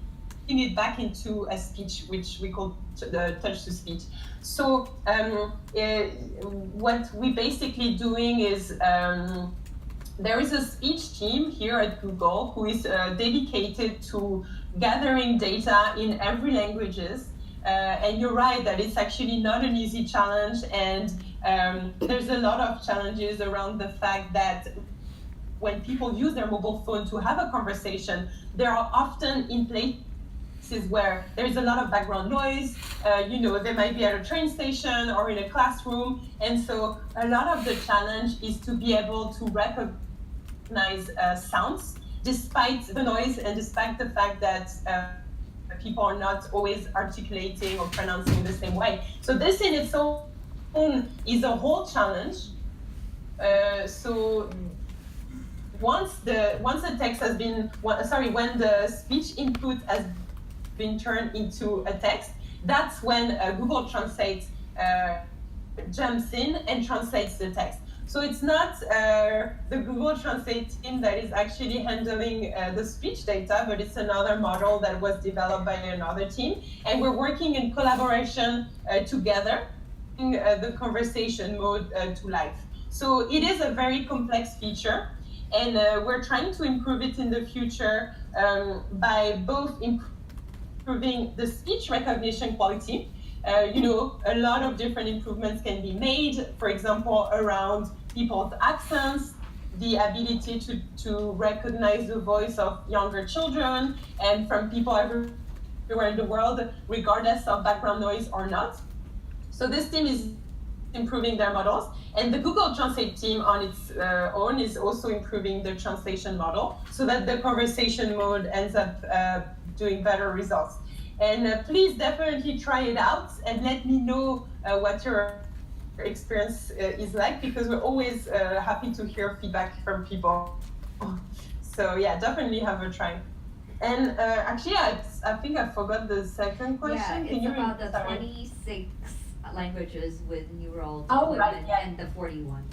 it back into a speech, which we call the touch to speech. So what we basically doing is there is a speech team here at Google who is dedicated to gathering data in every languages. And you're right that it's actually not an easy challenge, and there's a lot of challenges around the fact that when people use their mobile phone to have a conversation, they are often in places where there's a lot of background noise. They might be at a train station or in a classroom, and so a lot of the challenge is to be able to recognize sounds despite the noise and despite the fact that people are not always articulating or pronouncing the same way. So this in its own is a whole challenge. So once the text has been, when the speech input has been turned into a text, that's when Google Translate jumps in and translates the text. So it's not the Google Translate team that is actually handling the speech data, but it's another model that was developed by another team. And we're working in collaboration together, bringing the conversation mode to life. So it is a very complex feature, and we're trying to improve it in the future by both improving the speech recognition quality. A lot of different improvements can be made, for example, around people's accents, the ability to recognize the voice of younger children and from people everywhere in the world, regardless of background noise or not. So this team is improving their models, and the Google Translate team on its own is also improving the translation model so that the conversation mode ends up doing better results. And please definitely try it out and let me know what your experience is like, because we're always happy to hear feedback from people. So yeah, definitely have a try. And actually, I think I forgot the second question. Yeah, it's about the 26 languages with neural right, yeah. and the 41.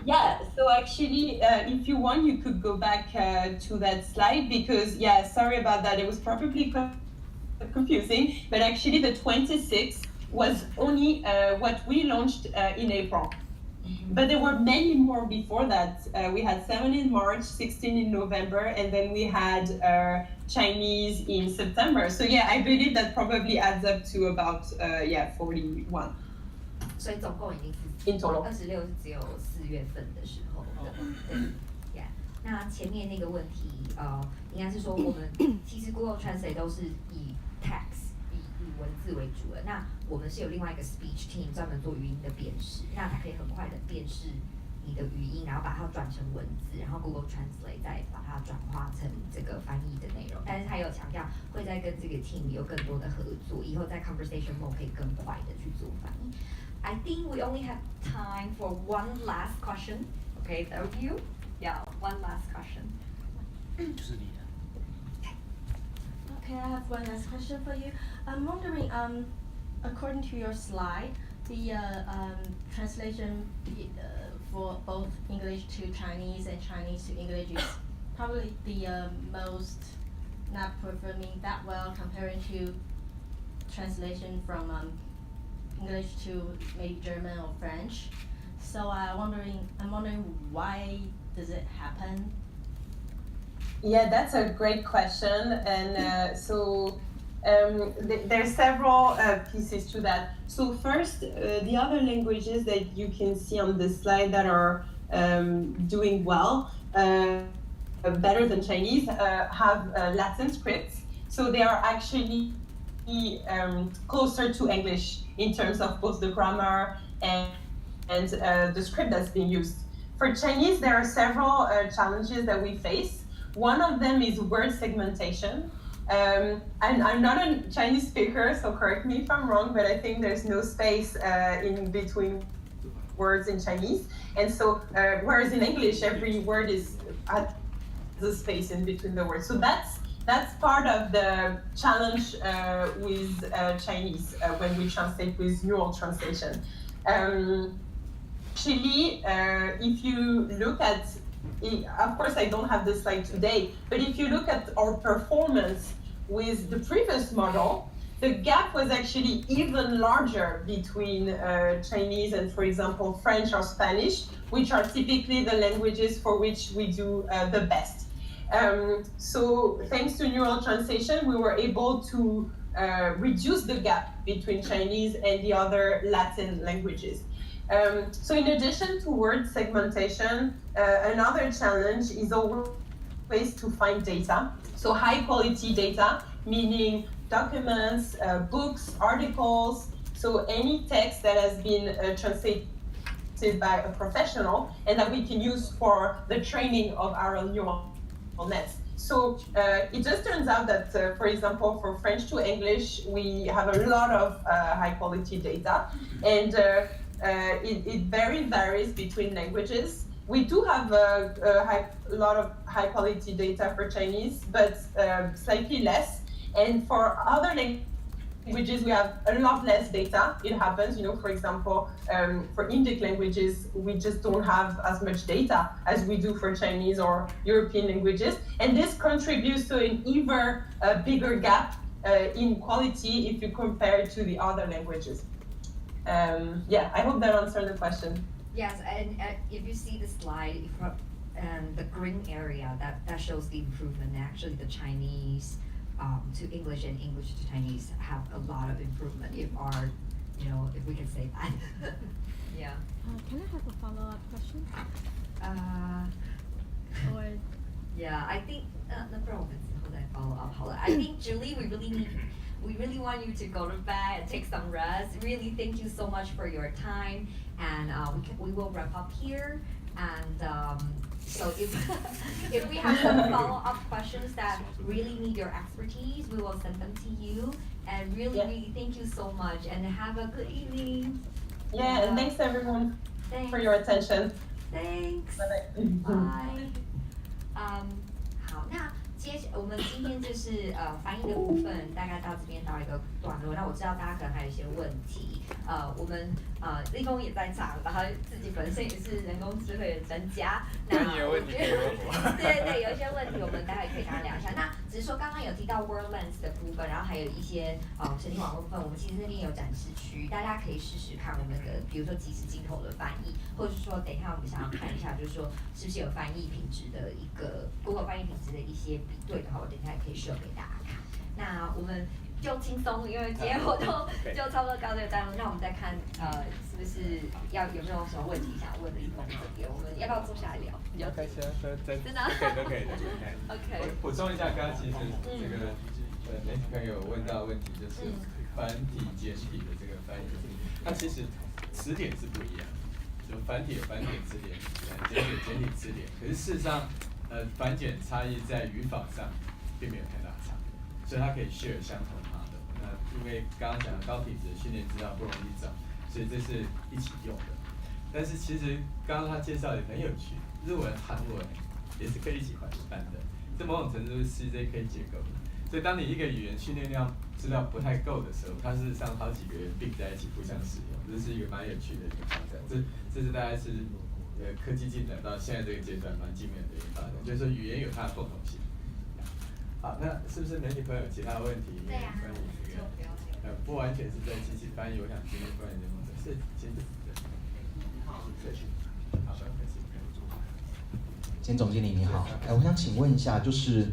Yeah, so actually, if you want, you could go back to that slide, because, yeah, sorry about that. It was probably confusing, but actually the 26 was only what we launched in April. But there were many more before that. We had 7 in March, 16 in November, and then we had Chinese in September. So yeah, I believe that probably adds up to about 41. 所以总共已经in total 26是只有4月份的时候的，对 ，Yeah。那前面那个问题，应该是说我们其实 Google Translate 都是以 text 以文字为主的。那我们是有另外一个 speech team 专门做语音的辨识，那它可以很快的辨识你的语音，然后把它转成文字，然后 Google Translate 再把它转化成这个翻译的内容。但是它有强调会再跟这个 team 有更多的合作，以后在 conversation mode 可以更快的去做翻译。I think we only have time for one last question. Okay, that was you? Yeah, one last question. Okay, I have one last question for you. I'm wondering, according to your slide, the translation for both English to Chinese and Chinese to English is probably the most not performing that well compared to translation from English to maybe German or French. So I'm wondering why does it happen? Yeah, that's a great question, and there's several pieces to that. So first, the other languages that you can see on this slide that are doing well, better than Chinese, have Latin scripts. So they are actually closer to English in terms of both the grammar and the script that's being used. For Chinese, there are several challenges that we face. One of them is word segmentation. And I'm not a Chinese speaker, so correct me if I'm wrong, but I think there's no space in between words in Chinese. And so, whereas in English, every word has a space in between the words. So that's part of the challenge with Chinese when we translate with neural translation. Actually, if you look at, of course I don't have this slide today, but if you look at our performance with the previous model, the gap was actually even larger between Chinese and, for example, French or Spanish, which are typically the languages for which we do the best. So thanks to neural translation, we were able to reduce the gap between Chinese and the other Latin languages. So in addition to word segmentation, another challenge is always to find data. So high quality data, meaning documents, books, articles, so any text that has been translated by a professional and that we can use for the training of our neural nets. So it just turns out that, for example, for French to English, we have a lot of high quality data, and it varies between languages. We do have a lot of high quality data for Chinese, but slightly less. And for other languages, we have a lot less data. It happens, for example, for Indic languages, we just don't have as much data as we do for Chinese or European languages. And this contributes to an even bigger gap in quality if you compare it to the other languages. Yeah, I hope that answered the question. Yes, and if you see the slide, the green area, that shows the improvement. Actually, the Chinese to English and English to Chinese have a lot of improvement if we can say that. Yeah. Can I have a follow-up question? Yeah, I think 那不然我们之后再 follow up 好了。I think Julie, we really need we really want you to go to bed and take some rest. Really, thank you so much for your time, and we will wrap up here. And so if if we have some follow-up questions that really need your expertise, we will send them to you. And really thank you so much, and have a good evening. Yeah, and thanks everyone for your attention. Thanks. Bye. Bye. 好，那我们今天就是翻译的部分，大概到这边到一个段落。那我知道大家可能还有一些问题，我们立峰也在场，然后自己本身也是人工智慧的专家。那你有问题可以问我。对，有一些问题我们待会可以跟他聊一下。那只是说刚刚有提到 WordLens 的部分，然后还有一些神经网络部分，我们其实那边有展示区，大家可以试试看我们的，比如说即时镜头的翻译，或者是说等一下我们想要看一下，就是说是不是有翻译品质的一个 Google 翻译品质的一些比对的话，我等一下也可以秀给大家看。那我们就轻松，因为今天活动就差不多告这个段落。那我们再看是不是有没有什么问题想问的立峰这边，我们要不要坐下来聊？比较开心啊，真的都可以的。OK。我补充一下，刚刚其实这个媒体朋友问到的问题就是繁体简体的这个翻译，那其实词典是不一样，就繁体有繁体词典，简体有简体词典。可是事实上，繁简差异在语法上并没有太大差，所以它可以 share 相同的 model。那因为刚刚讲的高品质的训练资料不容易找，所以这是一起用的。但是其实刚刚他介绍也很有趣，日文、韩文也是可以一起翻的，这某种程度是 CJK 结构。所以当你一个语言训练量资料不太够的时候，它事实上好几个人并在一起互相使用，这是一个蛮有趣的一个发展。这是大概是科技进展到现在这个阶段蛮惊人的一个发展，就是说语言有它的共同性。好，那是不是媒体朋友有其他问题？对呀、不完全是在机器翻译，我想今天关于人工智慧是简体的。好，简总经理你好，我想请问一下，就是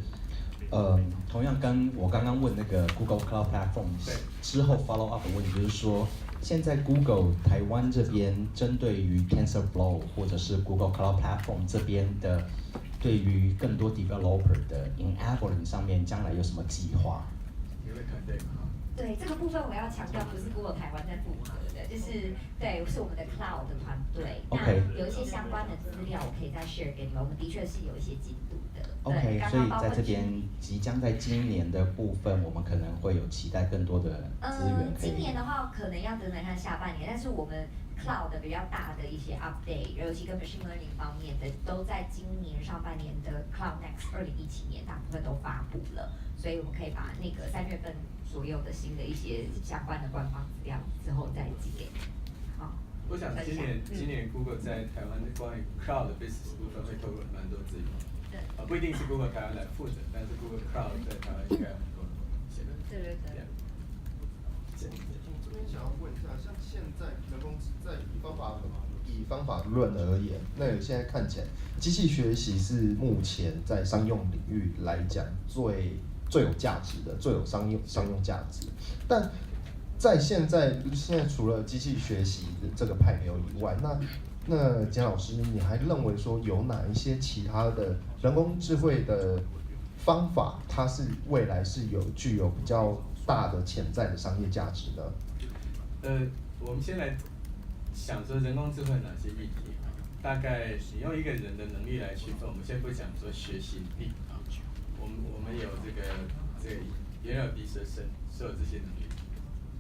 同样跟我刚刚问那个 Google Cloud Platform 之后 follow up 的问题，就是说，现在 Google 台湾这边针对于 TensorFlow 或者是 Google Cloud Platform 这边的，对于更多 developer 的 enabling 上面，将来有什么计划？你会团队吗？对这个部分我要强调，不是 Google 台湾在负责的，就是对，是我们的 Cloud 的团队。Okay. 那有一些相关的资料，我可以再 share 给你们。我们的确是有一些进度的。OK， 所以在这边即将在今年的部分，我们可能会有期待更多的资源可以。今年的话，可能要等等看下半年，但是我们 Cloud 比较大的一些 update， 尤其跟 machine learning 方面的，都在今年上半年的 Cloud Next 2017年大部分都发布了，所以我们可以把那个3月份所有的新的一些相关的官方资料之后再寄给你。好，我想今年 Google 在台湾的关于 Cloud 的 business 部分会投入蛮多资源。对。不一定是 Google 台湾来负责，但是 Google Cloud 在台湾应该有很多些。对。这边想要问一下，像现在人工在以方法论而言，那现在看起来，机器学习是目前在商用领域来讲最有价值的，最有商用价值。但在现在除了机器学习的这个派流以外，那简老师，你还认为说有哪一些其他的人工智慧的方法，它是未来是具有比较大的潜在的商业价值呢？我们先来想说人工智慧哪些议题啊？大概你用一个人的能力来区分，我们先不讲说学习力啊，我们有这个眼耳鼻舌身所有这些能力，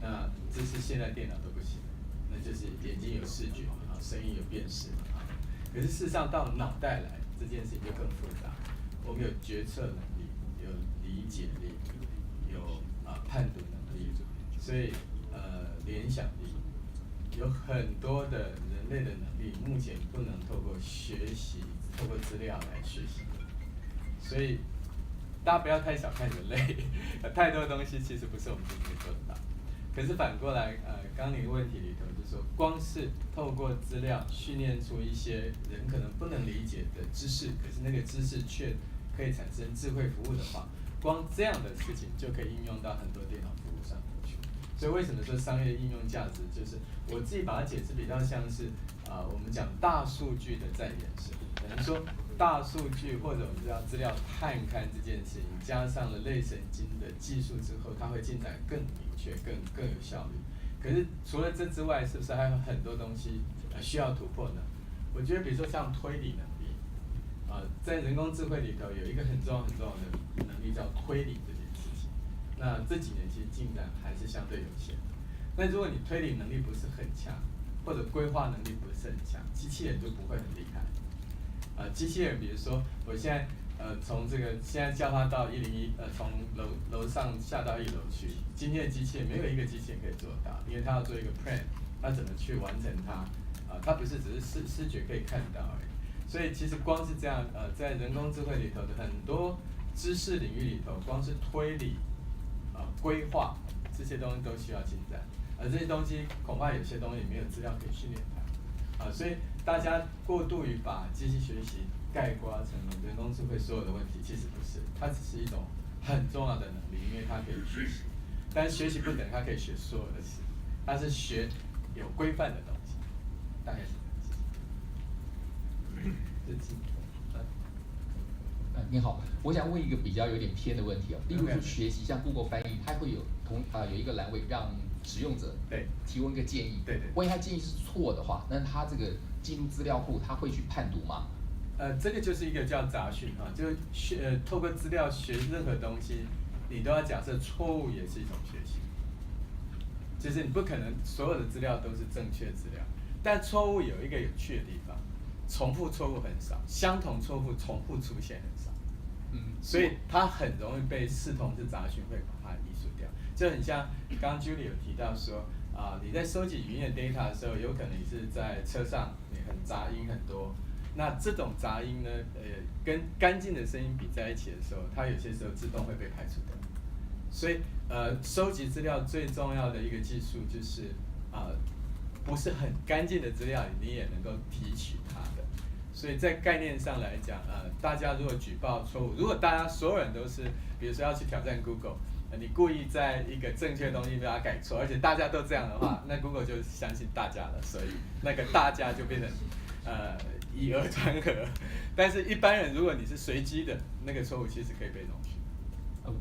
那这是现在电脑都不行，那就是眼睛有视觉啊，声音有辨识啊。可是事实上到脑袋来这件事情就更复杂，我们有决策能力，有理解力，有判读能力，所以联想力，有很多的人类的能力，目前不能透过学习、透过资料来学习，所以大家不要太小看人类，有太多东西其实不是我们自己可以做得到。可是反过来，刚你的问题里头就是说，光是透过资料训练出一些人可能不能理解的知识，可是那个知识却可以产生智慧服务的话，光这样的事情就可以应用到很多电脑服务上面去。所以为什么说商业应用价值，就是我自己把它解释比较像是我们讲大数据的再延伸，等于说大数据或者我们叫资料探勘这件事情，加上了类神经的技术之后，它会进展更明确、更有效率。可是除了这之外，是不是还有很多东西需要突破呢？我觉得，比如说像推理能力，在人工智慧里头有一个很重要的能力叫推理这件事情。那这几年其实进展还是相对有限。那如果你推理能力不是很强，或者规划能力不是很强，机器人就不会很厉害。机器人，比如说我现在从现在叫它到101，从楼上下到1楼去，今天的机器人没有一个机器人可以做到，因为它要做一个 plan， 它怎么去完成它？它不是只是视觉可以看到而已。所以其实光是这样，在人工智慧里头的很多知识领域里头，光是推理、规划这些东西都需要进展。这些东西恐怕有些东西没有资料可以训练它，所以大家过度于把机器学习概括成人工智慧所有的问题，其实不是，它只是一种很重要的能力，因为它可以学习，但是学习不等于它可以学所有的事，它是学有规范的东西，大概是这样。你好，我想问一个比较有点偏的问题哦，例如说学习，像 Google 翻译，它会有有一个栏位让使用者提供一个建议，万一他建议是错的话，那他这个进入资料库，他会去判读吗？这个就是一个叫杂讯啊，就透过资料学任何东西，你都要假设错误也是一种学习，就是你不可能所有的资料都是正确资料，但错误有一个有趣的地方，重复错误很少，相同错误重复出现很少，所以它很容易被视同是杂讯，会把它移除掉。就很像刚刚 Julie 有提到说，你在收集语音的 data 的时候，有可能你是在车上，你很杂音很多，那这种杂音呢，跟干净的声音比在一起的时候，它有些时候自动会被排除掉。所以收集资料最重要的一个技术就是，不是很干净的资料，你也能够提取它的。所以在概念上来讲，大家如果举报错误，如果大家所有人都是，比如说要去挑战 Google，你故意在一个正确的东西把它改错，而且大家都这样的话，那 Google 就相信大家了，所以那个大家就变成以讹传讹。但是一般人，如果你是随机的，那个错误其实可以被容许。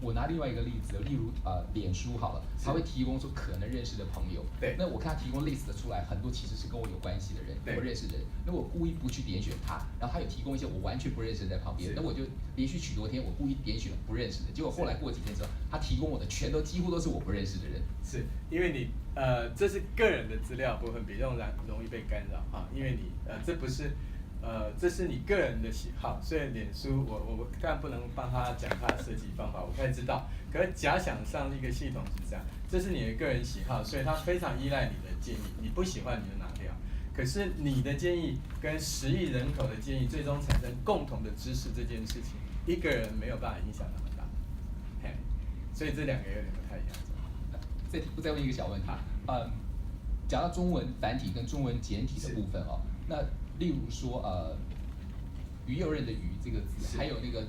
我拿另外一个例子，例如脸书好了，他会提供说可能认识的朋友，那我看他提供 list 出来，很多其实是跟我有关系的人，我认识的人，那我故意不去点选他，然后他有提供一些我完全不认识的在旁边，那我就连续许多天我故意点选不认识的，结果后来过几天之后，他提供我的几乎都是我不认识的人。是因为你这是个人的资料部分比较容易被干扰啊，因为你这不是。这是你个人的喜好，所以脸书我当然不能帮他讲他的设计方法，我不太知道。可是假想上一个系统是这样，这是你的个人喜好，所以它非常依赖你的建议，你不喜欢你就拿掉。可是你的建议跟10亿人口的建议最终产生共同的知识这件事情，一个人没有办法影响那么大，所以这两个有点不太一样。再问一个小问题，讲到中文繁体跟中文简体的部分哦，那例如说于右任的于这个字，还有那个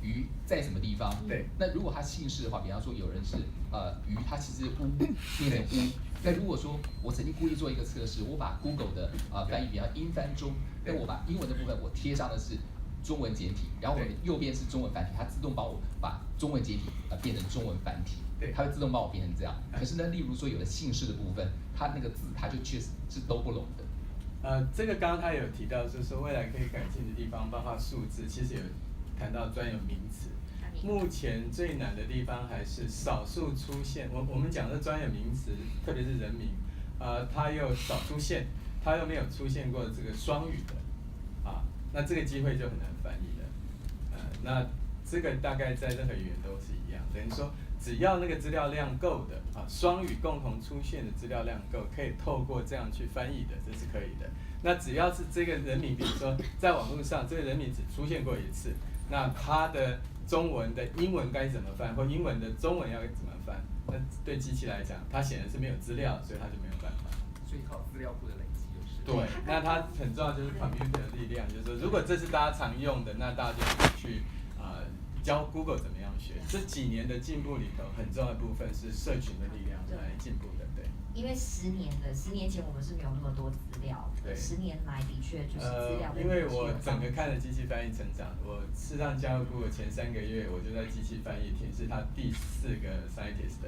于在什么地方？对。那如果他姓氏的话，比方说有人是于，他其实乌变成乌。那如果说我曾经故意做一个测试，我把 Google 的翻译比方英翻中，那我把英文的部分我贴上的是中文简体，然后我的右边是中文繁体，它自动帮我把中文简体变成中文繁体。它会自动帮我变成这样。可是呢，例如说有的姓氏的部分，它那个字它就确实是都不拢的。这个刚刚他有提到，就是说未来可以改进的地方，包括数字，其实有谈到专有名词。目前最难的地方还是少数出现，我们讲的专有名词，特别是人名，它又少出现，它又没有出现过这个双语的，那这个机会就很难翻译了。那这个大概在任何语言都是一样，等于说只要那个资料量够的，双语共同出现的资料量够，可以透过这样去翻译的，这是可以的。那只要是这个人名，比如说在网络上这个人名只出现过一次，那他的中文的英文该怎么翻，或英文的中文要怎么翻？那对机器来讲，它显然是没有资料，所以它就没有办法。所以靠资料库的累积就是。对，那它很重要就是 computer 的力量，就是说如果这是大家常用的，那大家就去教 Google 怎么样学。这几年的进步里头，很重要的部分是社群的力量来进步的，对。因为10年前我们是没有那么多资料的，10年来的确就是资料。因为我整个看了机器翻译成长，我事实上加入 Google前3个月，我就在机器翻译厅，是他第4个 scientist，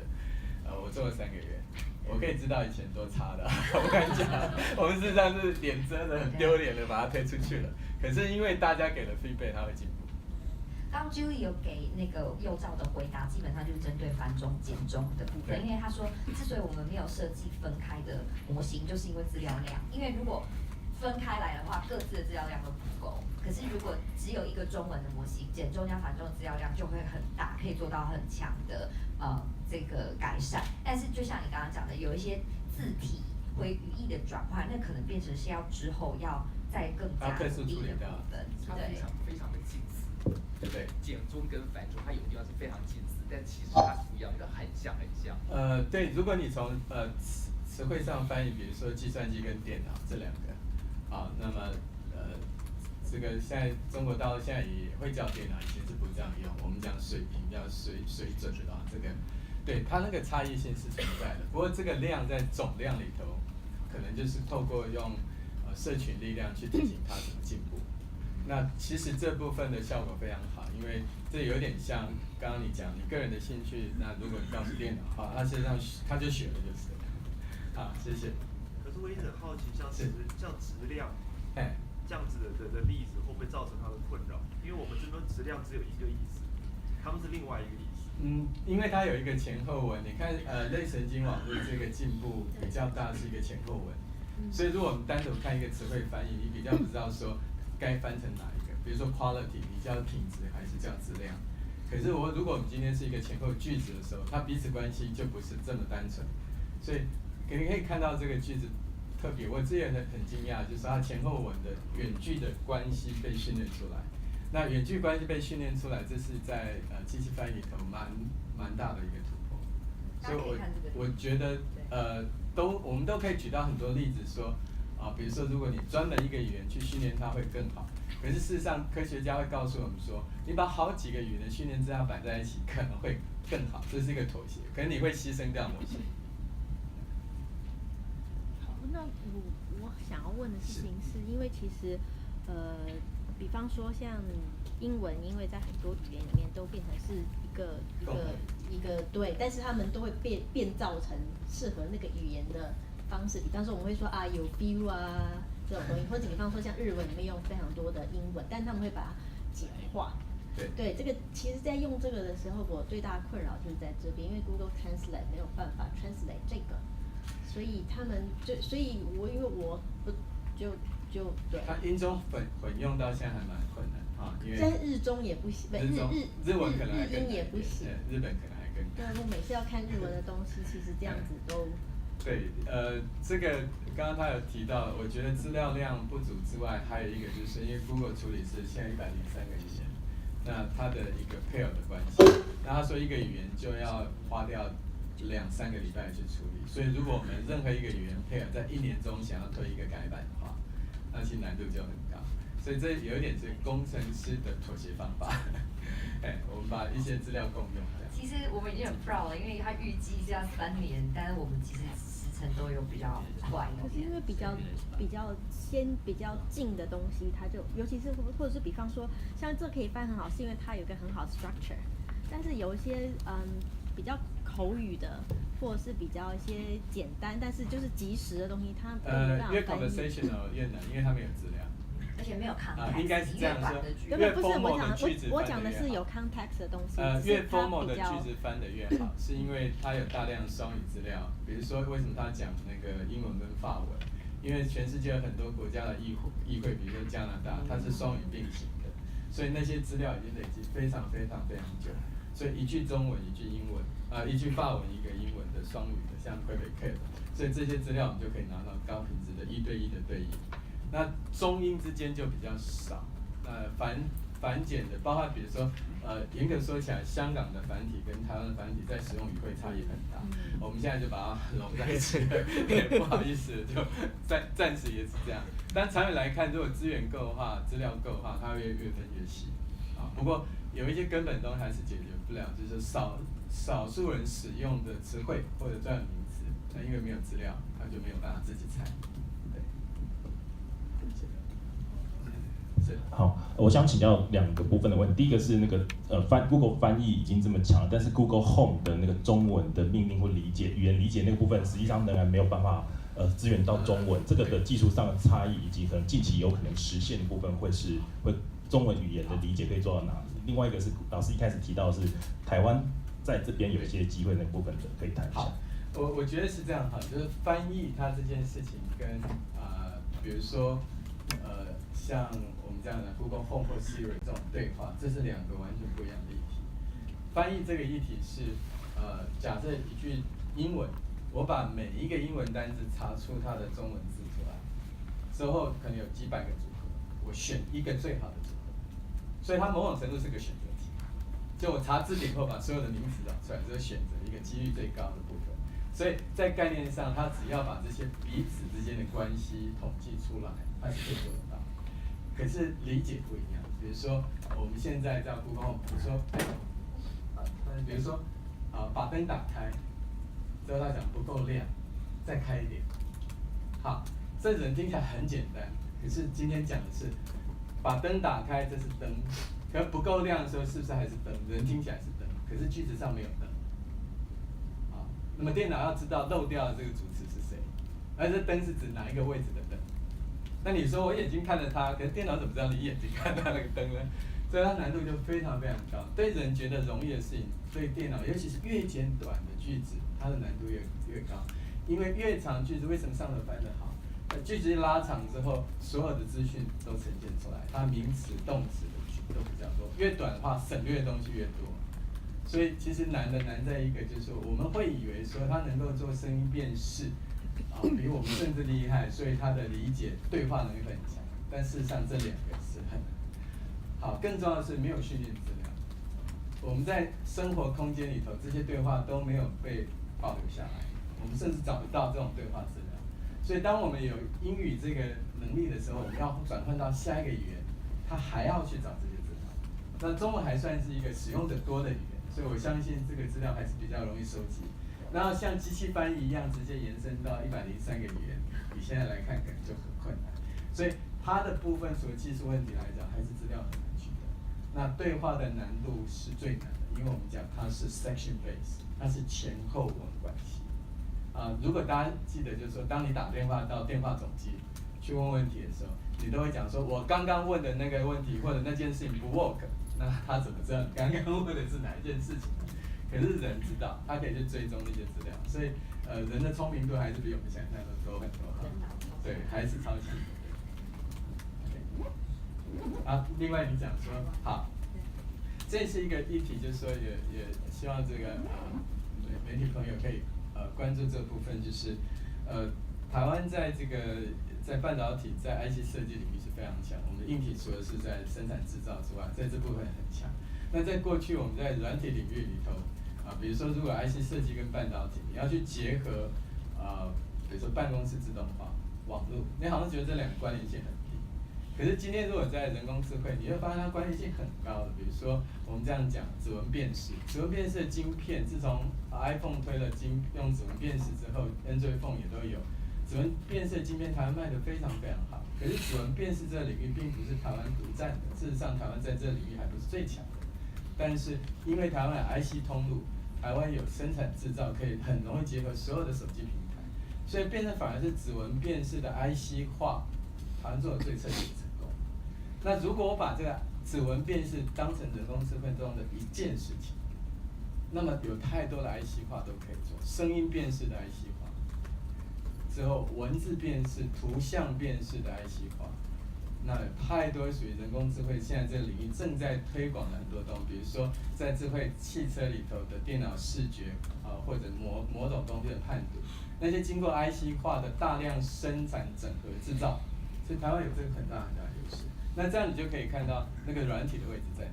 我做了3个月。我可以知道以前多差的，我跟你讲，我们事实上是脸遮的很丢脸的把它推出去了。可是因为大家给了 feedback， 它会进步。刚 Julie 有给那个右照的回答，基本上就是针对繁中简中的部分，因为他说，之所以我们没有设计分开的模型，就是因为资料量，因为如果分开来的话，各自的资料量都不够。可是如果只有一个中文的模型，简中加繁中的资料量就会很大，可以做到很强的这个改善。但是就像你刚刚讲的，有一些字体回语义的转换，那可能变成是要之后要再更加努力的部分。它非常的近似，对不对？简中跟繁中，它有的地方是非常近似，但其实它不一样的，很像。对，如果你从词汇上翻译，比如说计算机跟电脑这2个，那么这个现在中国大陆现在也会叫电脑，以前是不这样用，我们讲水平叫水准的这个，对它那个差异性是存在的。不过这个量在总量里头，可能就是透过用社群力量去提醒它怎么进步。那其实这部分的效果非常好，因为这有点像刚刚你讲你个人的兴趣，那如果你告诉电脑的话，它实际上它就学了就是了。好，谢谢。可是我也很好奇，像质量，这样子的例子会不会造成他的困扰？因为我们这边质量只有一个意思，他们是另外一个意思。因为它有一个前后文，你看类神经网络这个进步比较大，是一个前后文。所以如果我们单独看一个词汇翻译，你比较不知道说该翻成哪一个。比如说 quality， 你叫品质还是叫质量？可是如果我们今天是一个前后句子的时候，它彼此关系就不是这么单纯。所以你可以看到这个句子特别，我之前很惊讶，就是它前后文的远距的关系被训练出来。那远距关系被训练出来，这是在机器翻译里头蛮大的一个突破。所以我觉得我们都可以举到很多例子说比如说如果你专门一个语言去训练它会更好。可是事实上，科学家会告诉我们说，你把好几个语言的训练资料摆在一起，可能会更好，这是一个妥协，可能你会牺牲掉某些。好，那我想要问的事情是，因为其实比方说像英文，因为在很多语言里面都变成是一个对，但是他们都会变造成适合那个语言的方式。比方说我们会说有 feel 这种东西，或者比方说像日文里面用非常多的英文，但他们会把它简化。对，这个其实在用这个的时候，我最大的困扰就是在这边，因为 Google Translate 没有办法 translate 这个，所以他们所以因为我不就对。它英中混用到现在还蛮困难因为现在日中也不行，日文可能还更日英也不行，日本可能还更难。对，我每次要看日文的东西，其实这样子都。对，这个刚刚他有提到，我觉得资料量不足之外，还有一个就是因为 Google 处理是现在103个语言，那它的一个 pair 的关系，那他说一个语言就要花掉2-3个礼拜去处理，所以如果我们任何一个语言 pair 在1年中想要推一个改版的话，那其实难度就很高，所以这有一点是工程师的妥协方法。我们把一些资料共用。其实我们已经很 proud 了，因为它预计是要3年，但是我们其实时程都有比较快一点。可是因为比较近的东西，它就尤其是或者是比方说，像这可以翻很好，是因为它有一个很好的 structure。但是有一些比较口语的，或者是比较一些简单，但是就是即时的东西，它越 conversational 越难，因为它没有资料。而且没有 context， 应该是这样说。越 formal 的句子我讲的是有 context 的东西。越 formal 的句子翻得越好，是因为它有大量双语资料。比如说，为什么他讲那个英文跟法文？因为全世界有很多国家的议会，比如说加拿大，它是双语并行的，所以那些资料已经累积非常久。所以一句中文，一句英文，一句法文，一个英文的双语的，像 Quebec， 所以这些资料我们就可以拿到高品质的1对1的对应。那中英之间就比较少，繁简的，包括比如说，严格说起来，香港的繁体跟台湾的繁体在使用语汇差异很大。我们现在就把它融在一起了，不好意思，就暂时也是这样。但长远来看，如果资源够的话，资料够的话，它会越分越细。不过有一些根本东西还是解决不了，就是少数人使用的词汇或者专有名词，那因为没有资料，他就没有办法自己猜。对，好，我想请教2个部分的问题。第一个是那个Google 翻译已经这么强了，但是 Google Home 的那个中文的命令或理解、语言理解那个部分，实际上仍然没有办法支援到中文。这个的技术上的差异，以及可能近期有可能实现的部分，会中文语言的理解可以做到哪里？另外一个是老师一开始提到的是台湾在这边有一些机会那部分的，可以谈一下。好，我觉得是这样哈，就是翻译它这件事情跟比如说像我们这样的 Google Home 或 Siri 这种对话，这是2个完全不一样的议题。翻译这个议题是假设一句英文，我把每一个英文单字查出它的中文字出来，之后可能有几百个组合，我选一个最好的组合，所以它某种程度是个选择题。就我查字典后把所有的名词找出来，之后选择一个几率最高的部分。所以在概念上，它只要把这些彼此之间的关系统计出来，它是可以做得到。可是理解不一样，比如说我们现在在 Google Home， 比如说把灯打开，之后他讲不够亮，再开一点。好，这人听起来很简单，可是今天讲的是把灯打开，这是灯，可不够亮的时候是不是还是灯？人听起来是灯，可是句子上没有灯。那么电脑要知道漏掉的这个主词是谁，而这灯是指哪一个位置的灯？那你说我眼睛看着它，可是电脑怎么知道你眼睛看到那个灯呢？所以它难度就非常非常高。对人觉得容易的事情，对电脑，尤其是越简短的句子，它的难度越高。因为越长句子为什么上头翻得好？句子一拉长之后，所有的资讯都呈现出来，它名词、动词的都比较多。越短的话，省略的东西越多。所以其实难在一个，就是我们会以为说它能够做声音辨识，比我们甚至厉害，所以它的理解对话能力会很强。但事实上这2个是很难。好，更重要的是没有训练资料。我们在生活空间里头，这些对话都没有被保留下来，我们甚至找不到这种对话资料。所以当我们有英语这个能力的时候，我们要转换到下一个语言，它还要去找这些资料。那中文还算是一个使用者多的语言。所以我相信这个资料还是比较容易收集。然后像机器翻译一样，直接延伸到103个语言，你现在来看可能就很困难。所以它的部分除了技术问题来讲，还是资料很难取得。那对话的难度是最难的，因为我们讲它是 section base， 它是前后文关系。如果大家记得，就是说，当你打电话到电话总机去问问题的时候，你都会讲说，我刚刚问的那个问题或者那件事情不 work。那他怎么知道你刚刚问的是哪一件事情呢？可是人知道，他可以去追踪那些资料，所以人的聪明度还是比我们想象的多很多哈。对，还是超级。另外你讲说好，这是一个议题，就是说也希望这个媒体朋友可以关注这部分，就是台湾在这个在半导体在 IC 设计领域是非常强。我们的硬体除了是在生产制造之外，在这部分很强。那在过去我们在软体领域里头，比如说如果 IC 设计跟半导体，你要去结合比如说办公室自动化、网络，你好像觉得这2个关联性很低。可是今天如果在人工智慧，你会发现它关联性很高的。比如说我们这样讲指纹辨识，指纹辨识的晶片，自从 iPhone 推了用指纹辨识之后 ，Android Phone 也都有。指纹辨识的晶片，台湾卖得非常非常好。可是指纹辨识这个领域并不是台湾独占的，事实上台湾在这个领域还不是最强的。但是因为台湾有 IC 通路，台湾有生产制造，可以很容易结合所有的手机平台，所以变成反而是指纹辨识的 IC 化，台湾做的最彻底成功。那如果我把这个指纹辨识当成人工智慧中的一件事情，那么有太多的 IC 化都可以做，声音辨识的 IC 化。之后，文字辨识、图像辨识的 IC 化，那有太多属于人工智慧，现在这个领域正在推广的很多东西，比如说在智慧汽车里头的电脑视觉或者某种东西的判读，那些经过 IC 化的大量生产、整合、制造，所以台湾有这个很大很大的优势。那这样你就可以看到那个软体的位置在哪。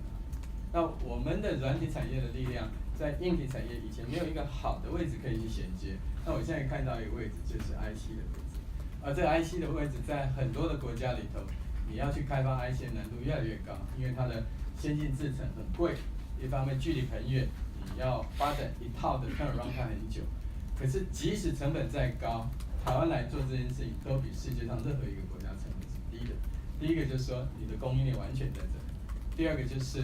那我们的软体产业的力量，在硬体产业以前没有一个好的位置可以去衔接。那我现在看到一个位置，就是 IC 的位置，而这个 IC 的位置在很多的国家里头，你要去开发 IC 的难度越来越高，因为它的先进制程很贵，一方面距离很远，你要发展一套的 turnaround time 很久。可是即使成本再高，台湾来做这件事情都比世界上任何一个国家成本是低的。第一个就是说你的供应链完全在这里，第二个就是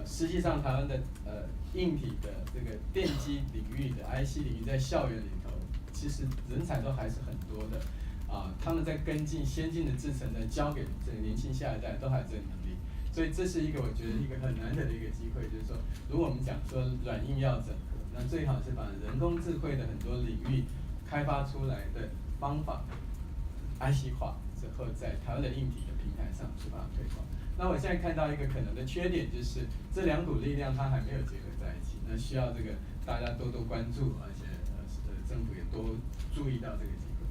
实际上台湾的硬体的这个电机领域的 IC 领域在校园里头，其实人才都还是很多的他们在跟进先进的制程呢，交给这个年轻下一代都还有这个能力，所以这是一个我觉得一个很难得的一个机会，就是说如果我们讲说软硬要整合，那最好是把人工智慧的很多领域开发出来的方法 IC 化之后，在台湾的硬体的平台上去把它推广。那我现在看到一个可能的缺点，就是这两股力量它还没有结合在一起，那需要这个大家多多关注，而且政府也多注意到这个机会。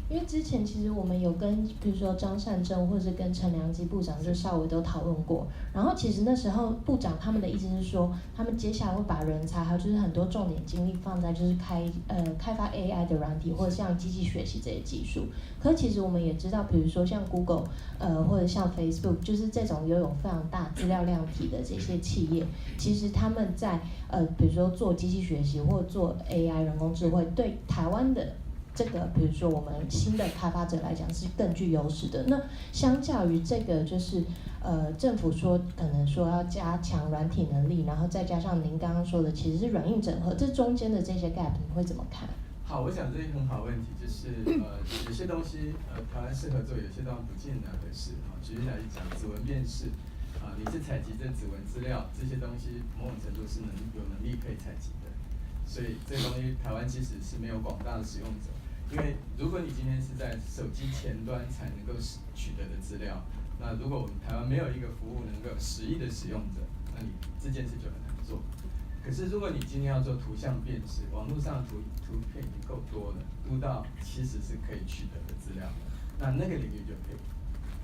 因为之前其实我们有跟比如说张善政或者是跟陈良基部长就稍微都讨论过，然后其实那时候部长他们的意思是说，他们接下来会把人才还有就是很多重点精力放在就是开发 AI 的软体或者像机器学习这些技术。可是其实我们也知道，比如说像 Google 或者像 Facebook， 就是这种拥有非常大资料量体的这些企业，其实他们在比如说做机器学习或者做 AI 人工智慧，对台湾的这个，比如说我们新的开发者来讲是更具优势的。那相较于这个，就是政府说可能说要加强软体能力，然后再加上您刚刚说的其实是软硬整合，这中间的这些 gap 你会怎么看？好，我想这是很好问题，就是有些东西台湾适合做，有些地方不见得合适。举例来讲，指纹辨识你是采集这指纹资料，这些东西某种程度是有能力可以采集的，所以这个东西台湾其实是没有广大的使用者。因为如果你今天是在手机前端才能够取得的资料，那如果我们台湾没有一个服务能够10亿的使用者，那你这件事就很难做。可是如果你今天要做图像辨识，网络上图片已经够多了，多到其实是可以取得的资料，那个领域就可以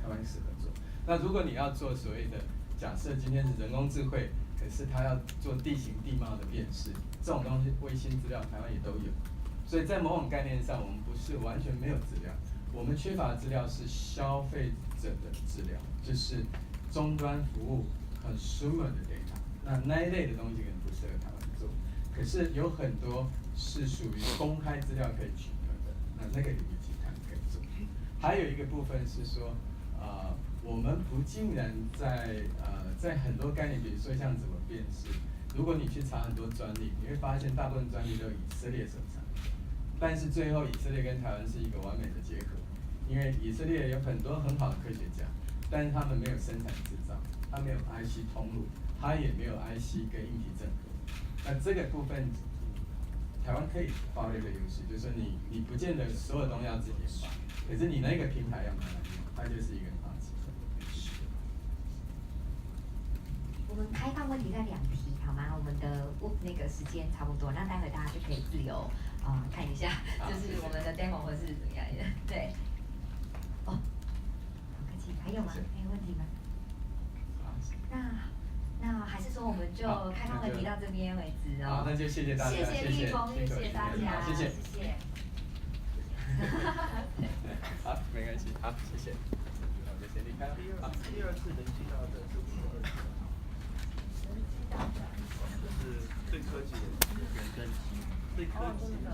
台湾适合做。那如果你要做所谓的假设今天是人工智慧，可是它要做地形地貌的辨识，这种东西卫星资料台湾也都有。所以在某种概念上，我们不是完全没有资料，我们缺乏的资料是消费者的资料，就是终端服务 consumer 的 data， 那一类的东西可能不适合台湾做，可是有很多是属于公开资料可以取得的，那个领域其实台湾可以做。还有一个部分是说，我们不竟然在很多概念，比如说像怎么辨识，如果你去查很多专利，你会发现大部分专利都有以色列手上。但是最后，以色列跟台湾是一个完美的结合，因为以色列有很多很好的科学家，但是他们没有生产制造，他没有 IC 通路，他也没有 IC 跟硬体整合。那这个部分，台湾可以发挥的优势，就是说你不见得所有东西要自己研发，可是你那个平台要拿来用，它就是一个很好的机会。我们开放问题在2题，好吗？我们的那个时间差不多，那待会大家就可以自由看一下，就是我们的 demo 或是怎么样的。对，好客气。还有吗？还有问题吗？那还是说我们就开放问题到这边为止哦。好，那就谢谢大家，谢谢立峰，谢谢大家，谢谢。好，没关系，好，谢谢。那我就先离开了。第二次能见到的是52次。就是对科技的人跟对科技的。